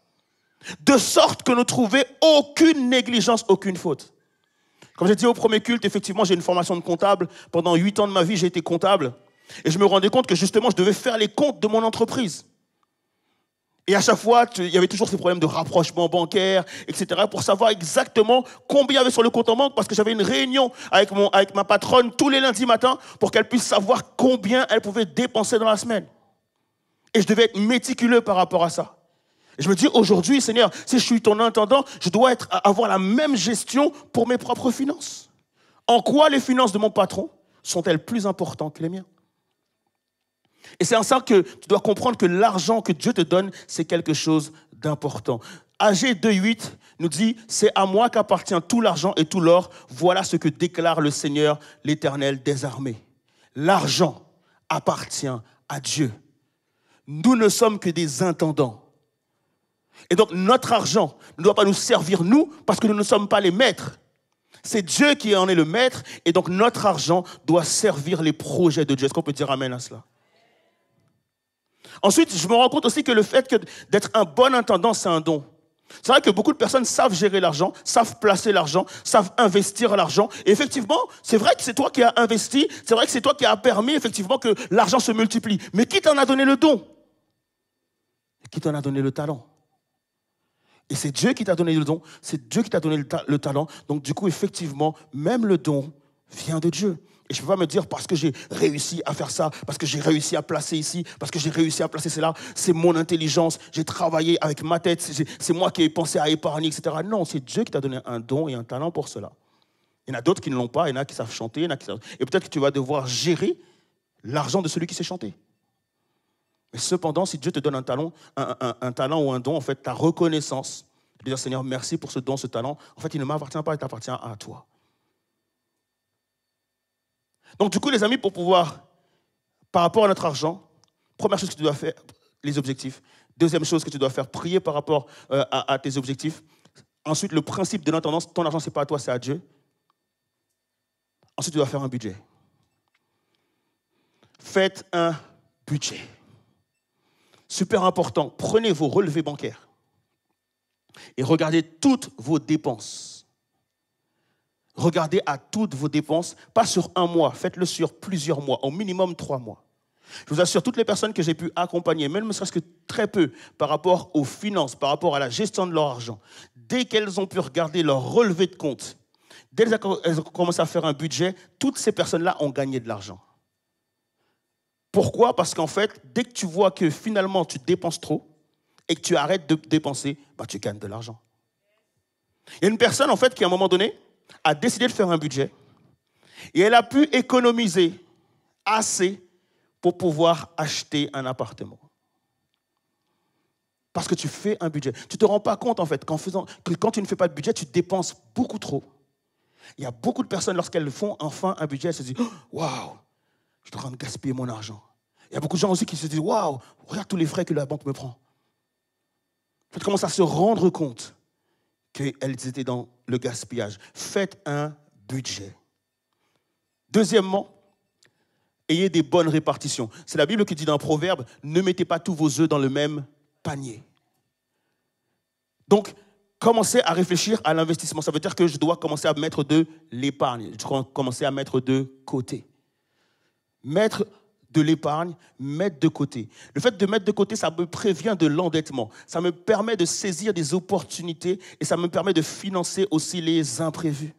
De sorte que ne trouver aucune négligence, aucune faute. Comme j'ai dit au premier culte, effectivement, j'ai une formation de comptable. Pendant 8 ans de ma vie, j'ai été comptable. Et je me rendais compte que justement, je devais faire les comptes de mon entreprise. Et à chaque fois, il y avait toujours ces problèmes de rapprochement bancaire, etc., pour savoir exactement combien il y avait sur le compte en banque, parce que j'avais une réunion avec ma patronne tous les lundis matins pour qu'elle puisse savoir combien elle pouvait dépenser dans la semaine. Et je devais être méticuleux par rapport à ça. Et je me dis, aujourd'hui, Seigneur, si je suis ton intendant, je dois avoir la même gestion pour mes propres finances. En quoi les finances de mon patron sont-elles plus importantes que les miennes? Et c'est en ça que tu dois comprendre que l'argent que Dieu te donne, c'est quelque chose d'important. Agé 2:8 nous dit, c'est à moi qu'appartient tout l'argent et tout l'or. Voilà ce que déclare le Seigneur, l'Éternel des armées. L'argent appartient à Dieu. Nous ne sommes que des intendants. Et donc notre argent ne doit pas nous servir nous parce que nous ne sommes pas les maîtres. C'est Dieu qui en est le maître et donc notre argent doit servir les projets de Dieu. Est-ce qu'on peut dire amen à cela? Ensuite, je me rends compte aussi que le fait d'être un bon intendant, c'est un don. C'est vrai que beaucoup de personnes savent gérer l'argent, savent placer l'argent, savent investir l'argent. Et effectivement, c'est vrai que c'est toi qui as investi, c'est vrai que c'est toi qui as permis effectivement que l'argent se multiplie. Mais qui t'en a donné le don? Qui t'en a donné le talent? Et c'est Dieu qui t'a donné le don, c'est Dieu qui t'a donné le talent. Donc du coup, effectivement, même le don vient de Dieu. Et je ne peux pas me dire parce que j'ai réussi à faire ça, parce que j'ai réussi à placer ici, parce que j'ai réussi à placer cela, c'est mon intelligence, j'ai travaillé avec ma tête, c'est moi qui ai pensé à épargner, etc. Non, c'est Dieu qui t'a donné un don et un talent pour cela. Il y en a d'autres qui ne l'ont pas, il y en a qui savent chanter, il y en a qui savent... Et peut-être que tu vas devoir gérer l'argent de celui qui sait chanter. Mais cependant, si Dieu te donne un talent ou un don, en fait, ta reconnaissance, de dire Seigneur, merci pour ce don, ce talent, en fait, il ne m'appartient pas, il t'appartient à toi. Donc, du coup, les amis, pour pouvoir, par rapport à notre argent, première chose que tu dois faire, les objectifs. Deuxième chose que tu dois faire, prier par rapport à tes objectifs. Ensuite, le principe de l'intendance, ton argent, ce n'est pas à toi, c'est à Dieu. Ensuite, tu dois faire un budget. Faites un budget. Super important, prenez vos relevés bancaires et regardez toutes vos dépenses. Regardez à toutes vos dépenses, pas sur un mois, faites-le sur plusieurs mois, au minimum 3 mois. Je vous assure, toutes les personnes que j'ai pu accompagner, même ne serait-ce que très peu, par rapport aux finances, par rapport à la gestion de leur argent, dès qu'elles ont pu regarder leur relevé de compte, dès qu'elles ont commencé à faire un budget, toutes ces personnes-là ont gagné de l'argent. Pourquoi? Parce qu'en fait, dès que tu vois que finalement tu dépenses trop et que tu arrêtes de dépenser, tu gagnes de l'argent. Il y a une personne en fait qui à un moment donné a décidé de faire un budget et elle a pu économiser assez pour pouvoir acheter un appartement. Parce que tu fais un budget. Tu ne te rends pas compte en fait que quand tu ne fais pas de budget, tu dépenses beaucoup trop. Il y a beaucoup de personnes lorsqu'elles font enfin un budget, elles se disent « Waouh, je suis en train de gaspiller mon argent. » Il y a beaucoup de gens aussi qui se disent « Waouh, regarde tous les frais que la banque me prend. » Tu commences à se rendre compte qu'elles étaient dans le gaspillage. Faites un budget. Deuxièmement, ayez des bonnes répartitions. C'est la Bible qui dit dans un proverbe, ne mettez pas tous vos œufs dans le même panier. Donc, commencez à réfléchir à l'investissement. Ça veut dire que je dois commencer à mettre de l'épargne. Je dois commencer à mettre de côté. Mettre de l'épargne, mettre de côté. Le fait de mettre de côté, ça me prévient de l'endettement. Ça me permet de saisir des opportunités et ça me permet de financer aussi les imprévus.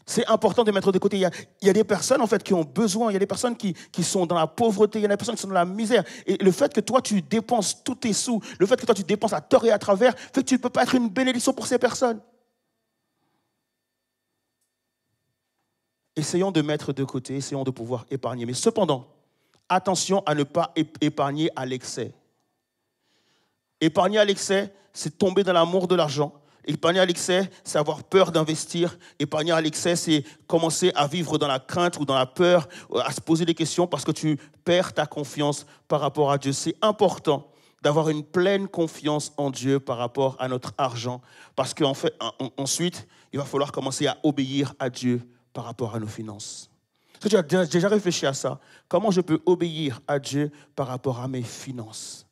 C'est important de mettre de côté. Il y a des personnes en fait, qui ont besoin, il y a des personnes qui sont dans la pauvreté, il y a des personnes qui sont dans la misère. Et le fait que toi, tu dépenses tous tes sous, le fait que toi, tu dépenses à tort et à travers, fait que tu ne peux pas être une bénédiction pour ces personnes. Essayons de mettre de côté, essayons de pouvoir épargner. Mais cependant, attention à ne pas épargner à l'excès. Épargner à l'excès, c'est tomber dans l'amour de l'argent. Épargner à l'excès, c'est avoir peur d'investir. Épargner à l'excès, c'est commencer à vivre dans la crainte ou dans la peur, à se poser des questions parce que tu perds ta confiance par rapport à Dieu. C'est important d'avoir une pleine confiance en Dieu par rapport à notre argent parce qu'en fait, ensuite, il va falloir commencer à obéir à Dieu par rapport à nos finances. Est-ce que tu as déjà réfléchi à ça? Comment je peux obéir à Dieu par rapport à mes finances?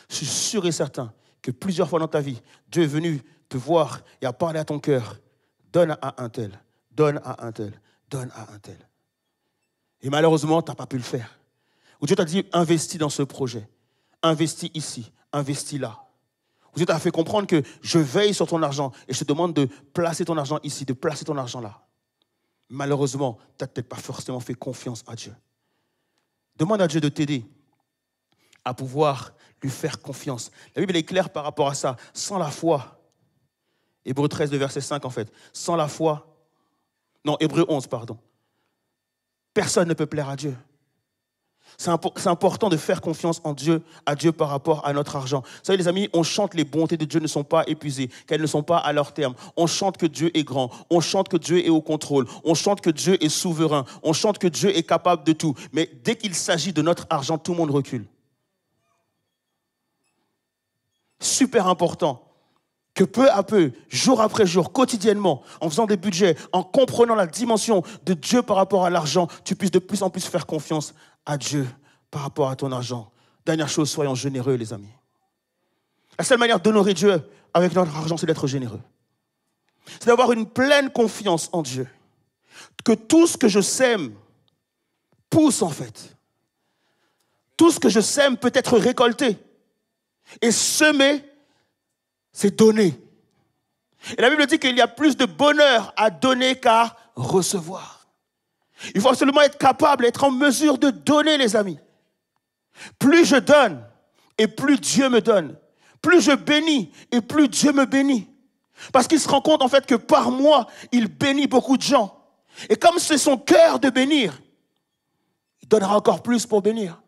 Je suis sûr et certain que plusieurs fois dans ta vie, Dieu est venu te voir et a parlé à ton cœur. Donne à un tel, donne à un tel, donne à un tel. Et malheureusement, tu n'as pas pu le faire. Ou Dieu t'a dit, investis dans ce projet. investis ici, investis là. Ou Dieu t'a fait comprendre que je veille sur ton argent et je te demande de placer ton argent ici, de placer ton argent là. Malheureusement, tu n'as peut-être pas forcément fait confiance à Dieu. Demande à Dieu de t'aider à pouvoir lui faire confiance. La Bible est claire par rapport à ça. Sans la foi, Hébreux 13, le verset 5 en fait, sans la foi, non, Hébreux 11, pardon, personne ne peut plaire à Dieu. C'est important de faire confiance en Dieu, à Dieu par rapport à notre argent. Vous savez les amis, on chante les bontés de Dieu ne sont pas épuisées, qu'elles ne sont pas à leur terme. On chante que Dieu est grand, on chante que Dieu est au contrôle, on chante que Dieu est souverain, on chante que Dieu est capable de tout. Mais dès qu'il s'agit de notre argent, tout le monde recule. Super important que peu à peu, jour après jour, quotidiennement, en faisant des budgets, en comprenant la dimension de Dieu par rapport à l'argent, tu puisses de plus en plus faire confiance à Dieu par rapport à ton argent. Dernière chose, soyons généreux, les amis. La seule manière d'honorer Dieu avec notre argent, c'est d'être généreux. C'est d'avoir une pleine confiance en Dieu. Que tout ce que je sème pousse en fait. Tout ce que je sème peut être récolté. Et semer, c'est donner. Et la Bible dit qu'il y a plus de bonheur à donner qu'à recevoir. Il faut absolument être capable, être en mesure de donner, les amis. Plus je donne, et plus Dieu me donne. Plus je bénis, et plus Dieu me bénit. Parce qu'il se rend compte en fait que par moi, il bénit beaucoup de gens. Et comme c'est son cœur de bénir, il donnera encore plus pour bénir.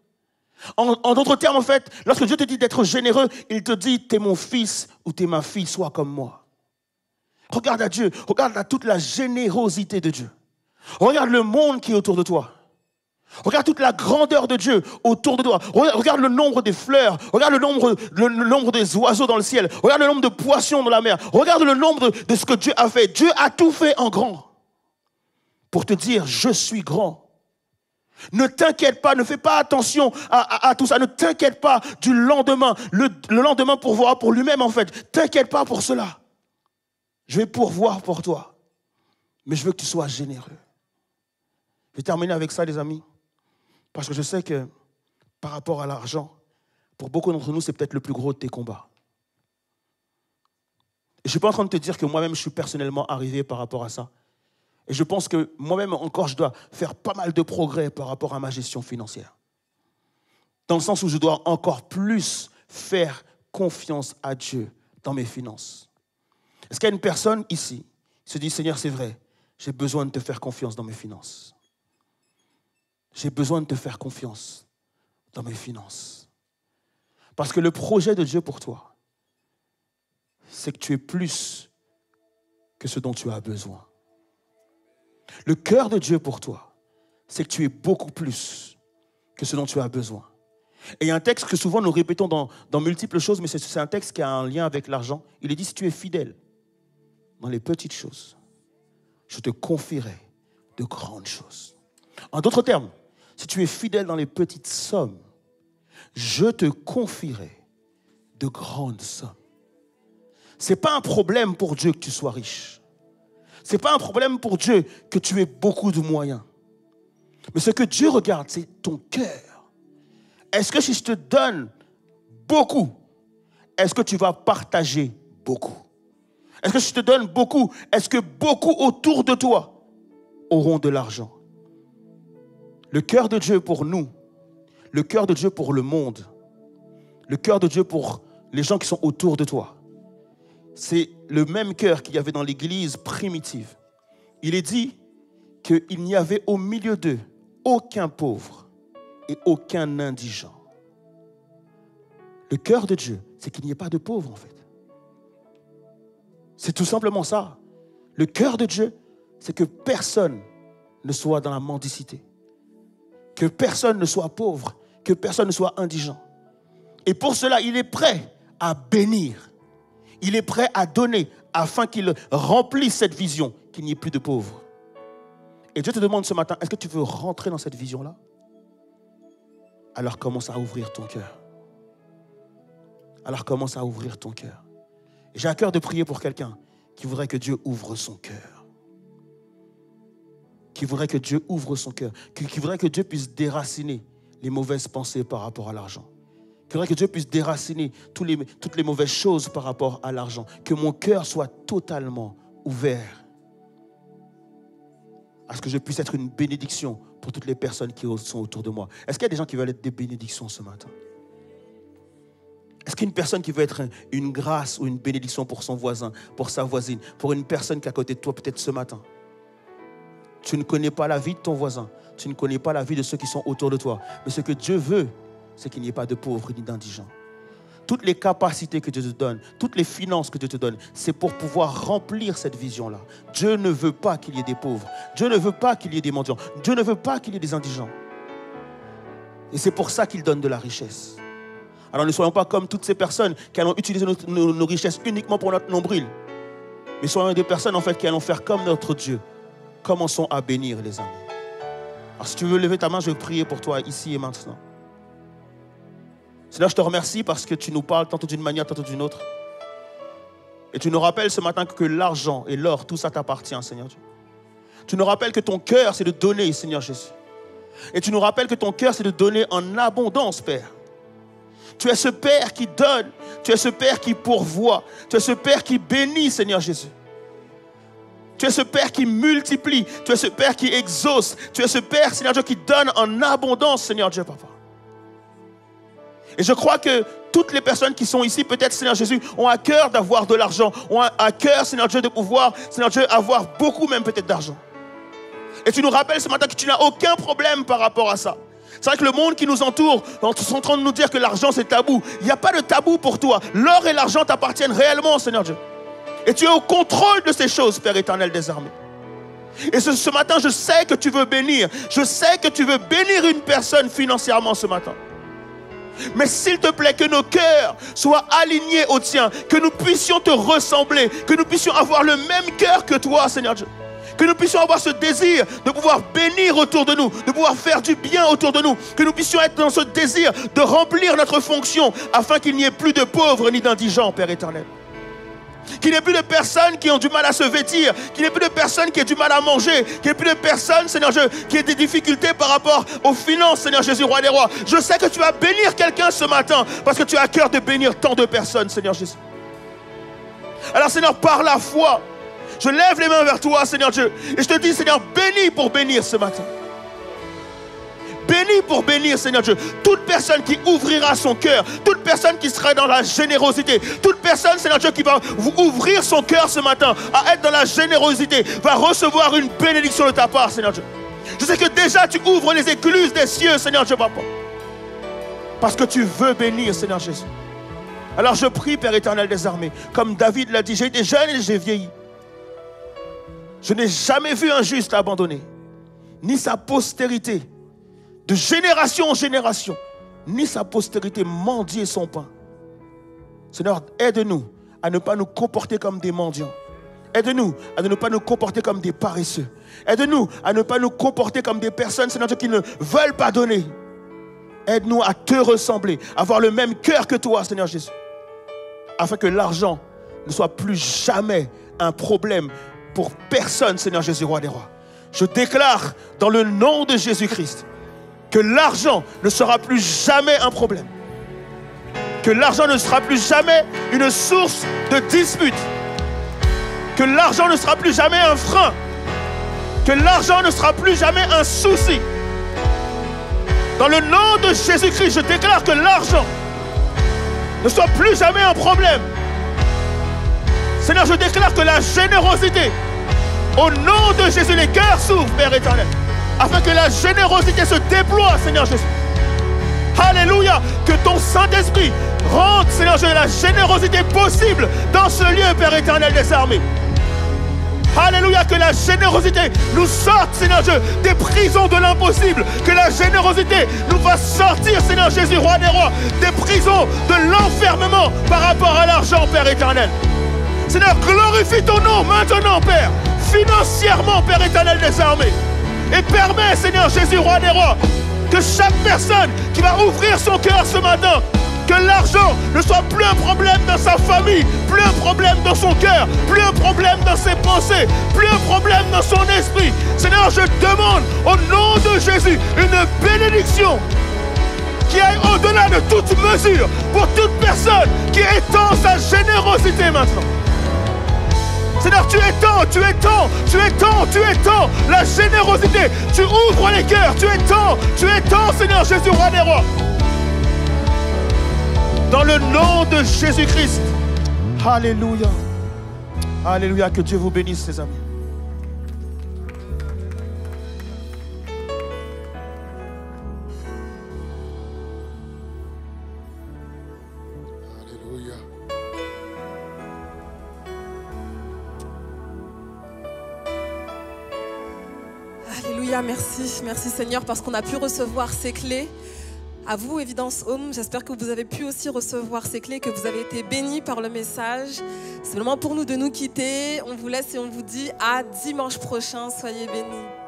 En d'autres termes, en fait, lorsque Dieu te dit d'être généreux, il te dit, t'es mon fils ou t'es ma fille, sois comme moi. Regarde à Dieu, regarde à toute la générosité de Dieu. Regarde le monde qui est autour de toi. Regarde toute la grandeur de Dieu autour de toi. Regarde le nombre des fleurs. Regarde le nombre des oiseaux dans le ciel. Regarde le nombre de poissons dans la mer. Regarde le nombre de ce que Dieu a fait. Dieu a tout fait en grand pour te dire, je suis grand. Ne t'inquiète pas, ne fais pas attention à tout ça. Ne t'inquiète pas du lendemain. Le lendemain pourvoira pour lui-même en fait. T'inquiète pas pour cela. Je vais pourvoir pour toi. Mais je veux que tu sois généreux. Je vais terminer avec ça les amis. Parce que je sais que par rapport à l'argent, pour beaucoup d'entre nous, c'est peut-être le plus gros de tes combats. Et je ne suis pas en train de te dire que moi-même, je suis personnellement arrivé par rapport à ça. Et je pense que moi-même encore, je dois faire pas mal de progrès par rapport à ma gestion financière. Dans le sens où je dois encore plus faire confiance à Dieu dans mes finances. Est-ce qu'il y a une personne ici qui se dit, Seigneur, c'est vrai, j'ai besoin de te faire confiance dans mes finances. J'ai besoin de te faire confiance dans mes finances. Parce que le projet de Dieu pour toi, c'est que tu es plus que ce dont tu as besoin. Le cœur de Dieu pour toi, c'est que tu es beaucoup plus que ce dont tu as besoin. Et il y a un texte que souvent nous répétons dans multiples choses, mais c'est un texte qui a un lien avec l'argent. Il est dit, si tu es fidèle dans les petites choses, je te confierai de grandes choses. En d'autres termes, si tu es fidèle dans les petites sommes, je te confierai de grandes sommes. Ce n'est pas un problème pour Dieu que tu sois riche. Ce n'est pas un problème pour Dieu que tu aies beaucoup de moyens. Mais ce que Dieu regarde, c'est ton cœur. Est-ce que si je te donne beaucoup, est-ce que tu vas partager beaucoup? Est-ce que si je te donne beaucoup, est-ce que beaucoup autour de toi auront de l'argent? Le cœur de Dieu pour nous, le cœur de Dieu pour le monde, le cœur de Dieu pour les gens qui sont autour de toi, c'est le même cœur qu'il y avait dans l'église primitive. Il est dit qu'il n'y avait au milieu d'eux aucun pauvre et aucun indigent. Le cœur de Dieu, c'est qu'il n'y ait pas de pauvres en fait. C'est tout simplement ça. Le cœur de Dieu, c'est que personne ne soit dans la mendicité. Que personne ne soit pauvre, que personne ne soit indigent. Et pour cela, il est prêt à bénir. Il est prêt à donner afin qu'il remplisse cette vision, qu'il n'y ait plus de pauvres. Et Dieu te demande ce matin, est-ce que tu veux rentrer dans cette vision-là? Alors commence à ouvrir ton cœur. Alors commence à ouvrir ton cœur. J'ai à cœur de prier pour quelqu'un qui voudrait que Dieu ouvre son cœur. Qui voudrait que Dieu ouvre son cœur. Qui voudrait que Dieu puisse déraciner les mauvaises pensées par rapport à l'argent. Que Dieu puisse déraciner toutes les mauvaises choses par rapport à l'argent. Que mon cœur soit totalement ouvert à ce que je puisse être une bénédiction pour toutes les personnes qui sont autour de moi. Est-ce qu'il y a des gens qui veulent être des bénédictions ce matin? Est-ce qu'il y a une personne qui veut être une grâce ou une bénédiction pour son voisin, pour sa voisine, pour une personne qui est à côté de toi peut-être ce matin? Tu ne connais pas la vie de ton voisin, tu ne connais pas la vie de ceux qui sont autour de toi. Mais ce que Dieu veut, c'est qu'il n'y ait pas de pauvres ni d'indigents. Toutes les capacités que Dieu te donne, toutes les finances que Dieu te donne, c'est pour pouvoir remplir cette vision-là. Dieu ne veut pas qu'il y ait des pauvres. Dieu ne veut pas qu'il y ait des mendiants. Dieu ne veut pas qu'il y ait des indigents. Et c'est pour ça qu'il donne de la richesse. Alors ne soyons pas comme toutes ces personnes qui allons utiliser nos richesses uniquement pour notre nombril. Mais soyons des personnes en fait qui allons faire comme notre Dieu. Commençons à bénir les amis. Alors si tu veux lever ta main, je vais prier pour toi ici et maintenant. Seigneur, je te remercie parce que tu nous parles tantôt d'une manière, tantôt d'une autre. Et tu nous rappelles ce matin que l'argent et l'or, tout ça t'appartient, Seigneur Dieu. Tu nous rappelles que ton cœur, c'est de donner, Seigneur Jésus. Et tu nous rappelles que ton cœur, c'est de donner en abondance, Père. Tu es ce Père qui donne. Tu es ce Père qui pourvoit. Tu es ce Père qui bénit, Seigneur Jésus. Tu es ce Père qui multiplie. Tu es ce Père qui exauce. Tu es ce Père, Seigneur Dieu, qui donne en abondance, Seigneur Dieu, Papa. Et je crois que toutes les personnes qui sont ici, peut-être, Seigneur Jésus, ont à cœur d'avoir de l'argent, ont à cœur, Seigneur Dieu, de pouvoir, Seigneur Dieu, avoir beaucoup même peut-être d'argent. Et tu nous rappelles ce matin que tu n'as aucun problème par rapport à ça. C'est vrai que le monde qui nous entoure sont en train de nous dire que l'argent c'est tabou. Il n'y a pas de tabou pour toi. L'or et l'argent t'appartiennent réellement, Seigneur Dieu. Et tu es au contrôle de ces choses, Père éternel des armées. Et ce matin, je sais que tu veux bénir. Je sais que tu veux bénir une personne financièrement ce matin. Mais s'il te plaît, que nos cœurs soient alignés au tien, que nous puissions te ressembler, que nous puissions avoir le même cœur que toi, Seigneur Dieu. Que nous puissions avoir ce désir de pouvoir bénir autour de nous, de pouvoir faire du bien autour de nous, que nous puissions être dans ce désir de remplir notre fonction afin qu'il n'y ait plus de pauvres ni d'indigents, Père éternel. Qu'il n'y ait plus de personnes qui ont du mal à se vêtir, qu'il n'y ait plus de personnes qui aient du mal à manger, qu'il n'y ait plus de personnes, Seigneur Dieu, qui aient des difficultés par rapport aux finances, Seigneur Jésus, Roi des rois. Je sais que tu vas bénir quelqu'un ce matin parce que tu as à cœur de bénir tant de personnes, Seigneur Jésus. Alors, Seigneur, par la foi, je lève les mains vers toi, Seigneur Dieu, et je te dis, Seigneur, bénis pour bénir ce matin. Bénis pour bénir, Seigneur Dieu, toute personne qui ouvrira son cœur, toute personne qui sera dans la générosité, toute personne, Seigneur Dieu, qui va ouvrir son cœur ce matin à être dans la générosité, va recevoir une bénédiction de ta part, Seigneur Dieu. Je sais que déjà tu ouvres les écluses des cieux, Seigneur Dieu, Papa, parce que tu veux bénir, Seigneur Jésus. Alors je prie, Père éternel des armées, comme David l'a dit, j'ai été jeune et j'ai vieilli. Je n'ai jamais vu un juste abandonné, ni sa postérité, de génération en génération, ni sa postérité mendier son pain. Seigneur, aide-nous à ne pas nous comporter comme des mendiants. Aide-nous à ne pas nous comporter comme des paresseux. Aide-nous à ne pas nous comporter comme des personnes, Seigneur Dieu, qui ne veulent pas donner. Aide-nous à te ressembler, à avoir le même cœur que toi, Seigneur Jésus, afin que l'argent ne soit plus jamais un problème pour personne, Seigneur Jésus, Roi des rois. Je déclare dans le nom de Jésus-Christ que l'argent ne sera plus jamais un problème. Que l'argent ne sera plus jamais une source de dispute. Que l'argent ne sera plus jamais un frein. Que l'argent ne sera plus jamais un souci. Dans le nom de Jésus-Christ, je déclare que l'argent ne soit plus jamais un problème. Seigneur, je déclare que la générosité, au nom de Jésus, les cœurs s'ouvrent, Père éternel, afin que la générosité se déploie, Seigneur Jésus. Alléluia. Que ton Saint-Esprit rende, Seigneur Jésus, la générosité possible dans ce lieu, Père éternel des armées. Alléluia. Que la générosité nous sorte, Seigneur Dieu, des prisons de l'impossible. Que la générosité nous fasse sortir, Seigneur Jésus, Roi des rois, des prisons de l'enfermement par rapport à l'argent, Père éternel. Seigneur, glorifie ton nom maintenant, Père, financièrement, Père éternel des armées. Et permets, Seigneur Jésus, Roi des rois, que chaque personne qui va ouvrir son cœur ce matin, que l'argent ne soit plus un problème dans sa famille, plus un problème dans son cœur, plus un problème dans ses pensées, plus un problème dans son esprit. Seigneur, je demande au nom de Jésus une bénédiction qui aille au-delà de toute mesure pour toute personne qui étend sa générosité maintenant. Seigneur, tu étends, tu étends, tu étends, tu étends la générosité. Tu ouvres les cœurs, tu étends, Seigneur Jésus, roi des rois. Dans le nom de Jésus-Christ. Alléluia. Alléluia, que Dieu vous bénisse, les amis. Alléluia. Alléluia, merci. Merci Seigneur parce qu'on a pu recevoir ces clés. À vous, Évidence Home, j'espère que vous avez pu aussi recevoir ces clés, que vous avez été bénis par le message. C'est le moment pour nous de nous quitter. On vous laisse et on vous dit à dimanche prochain. Soyez bénis.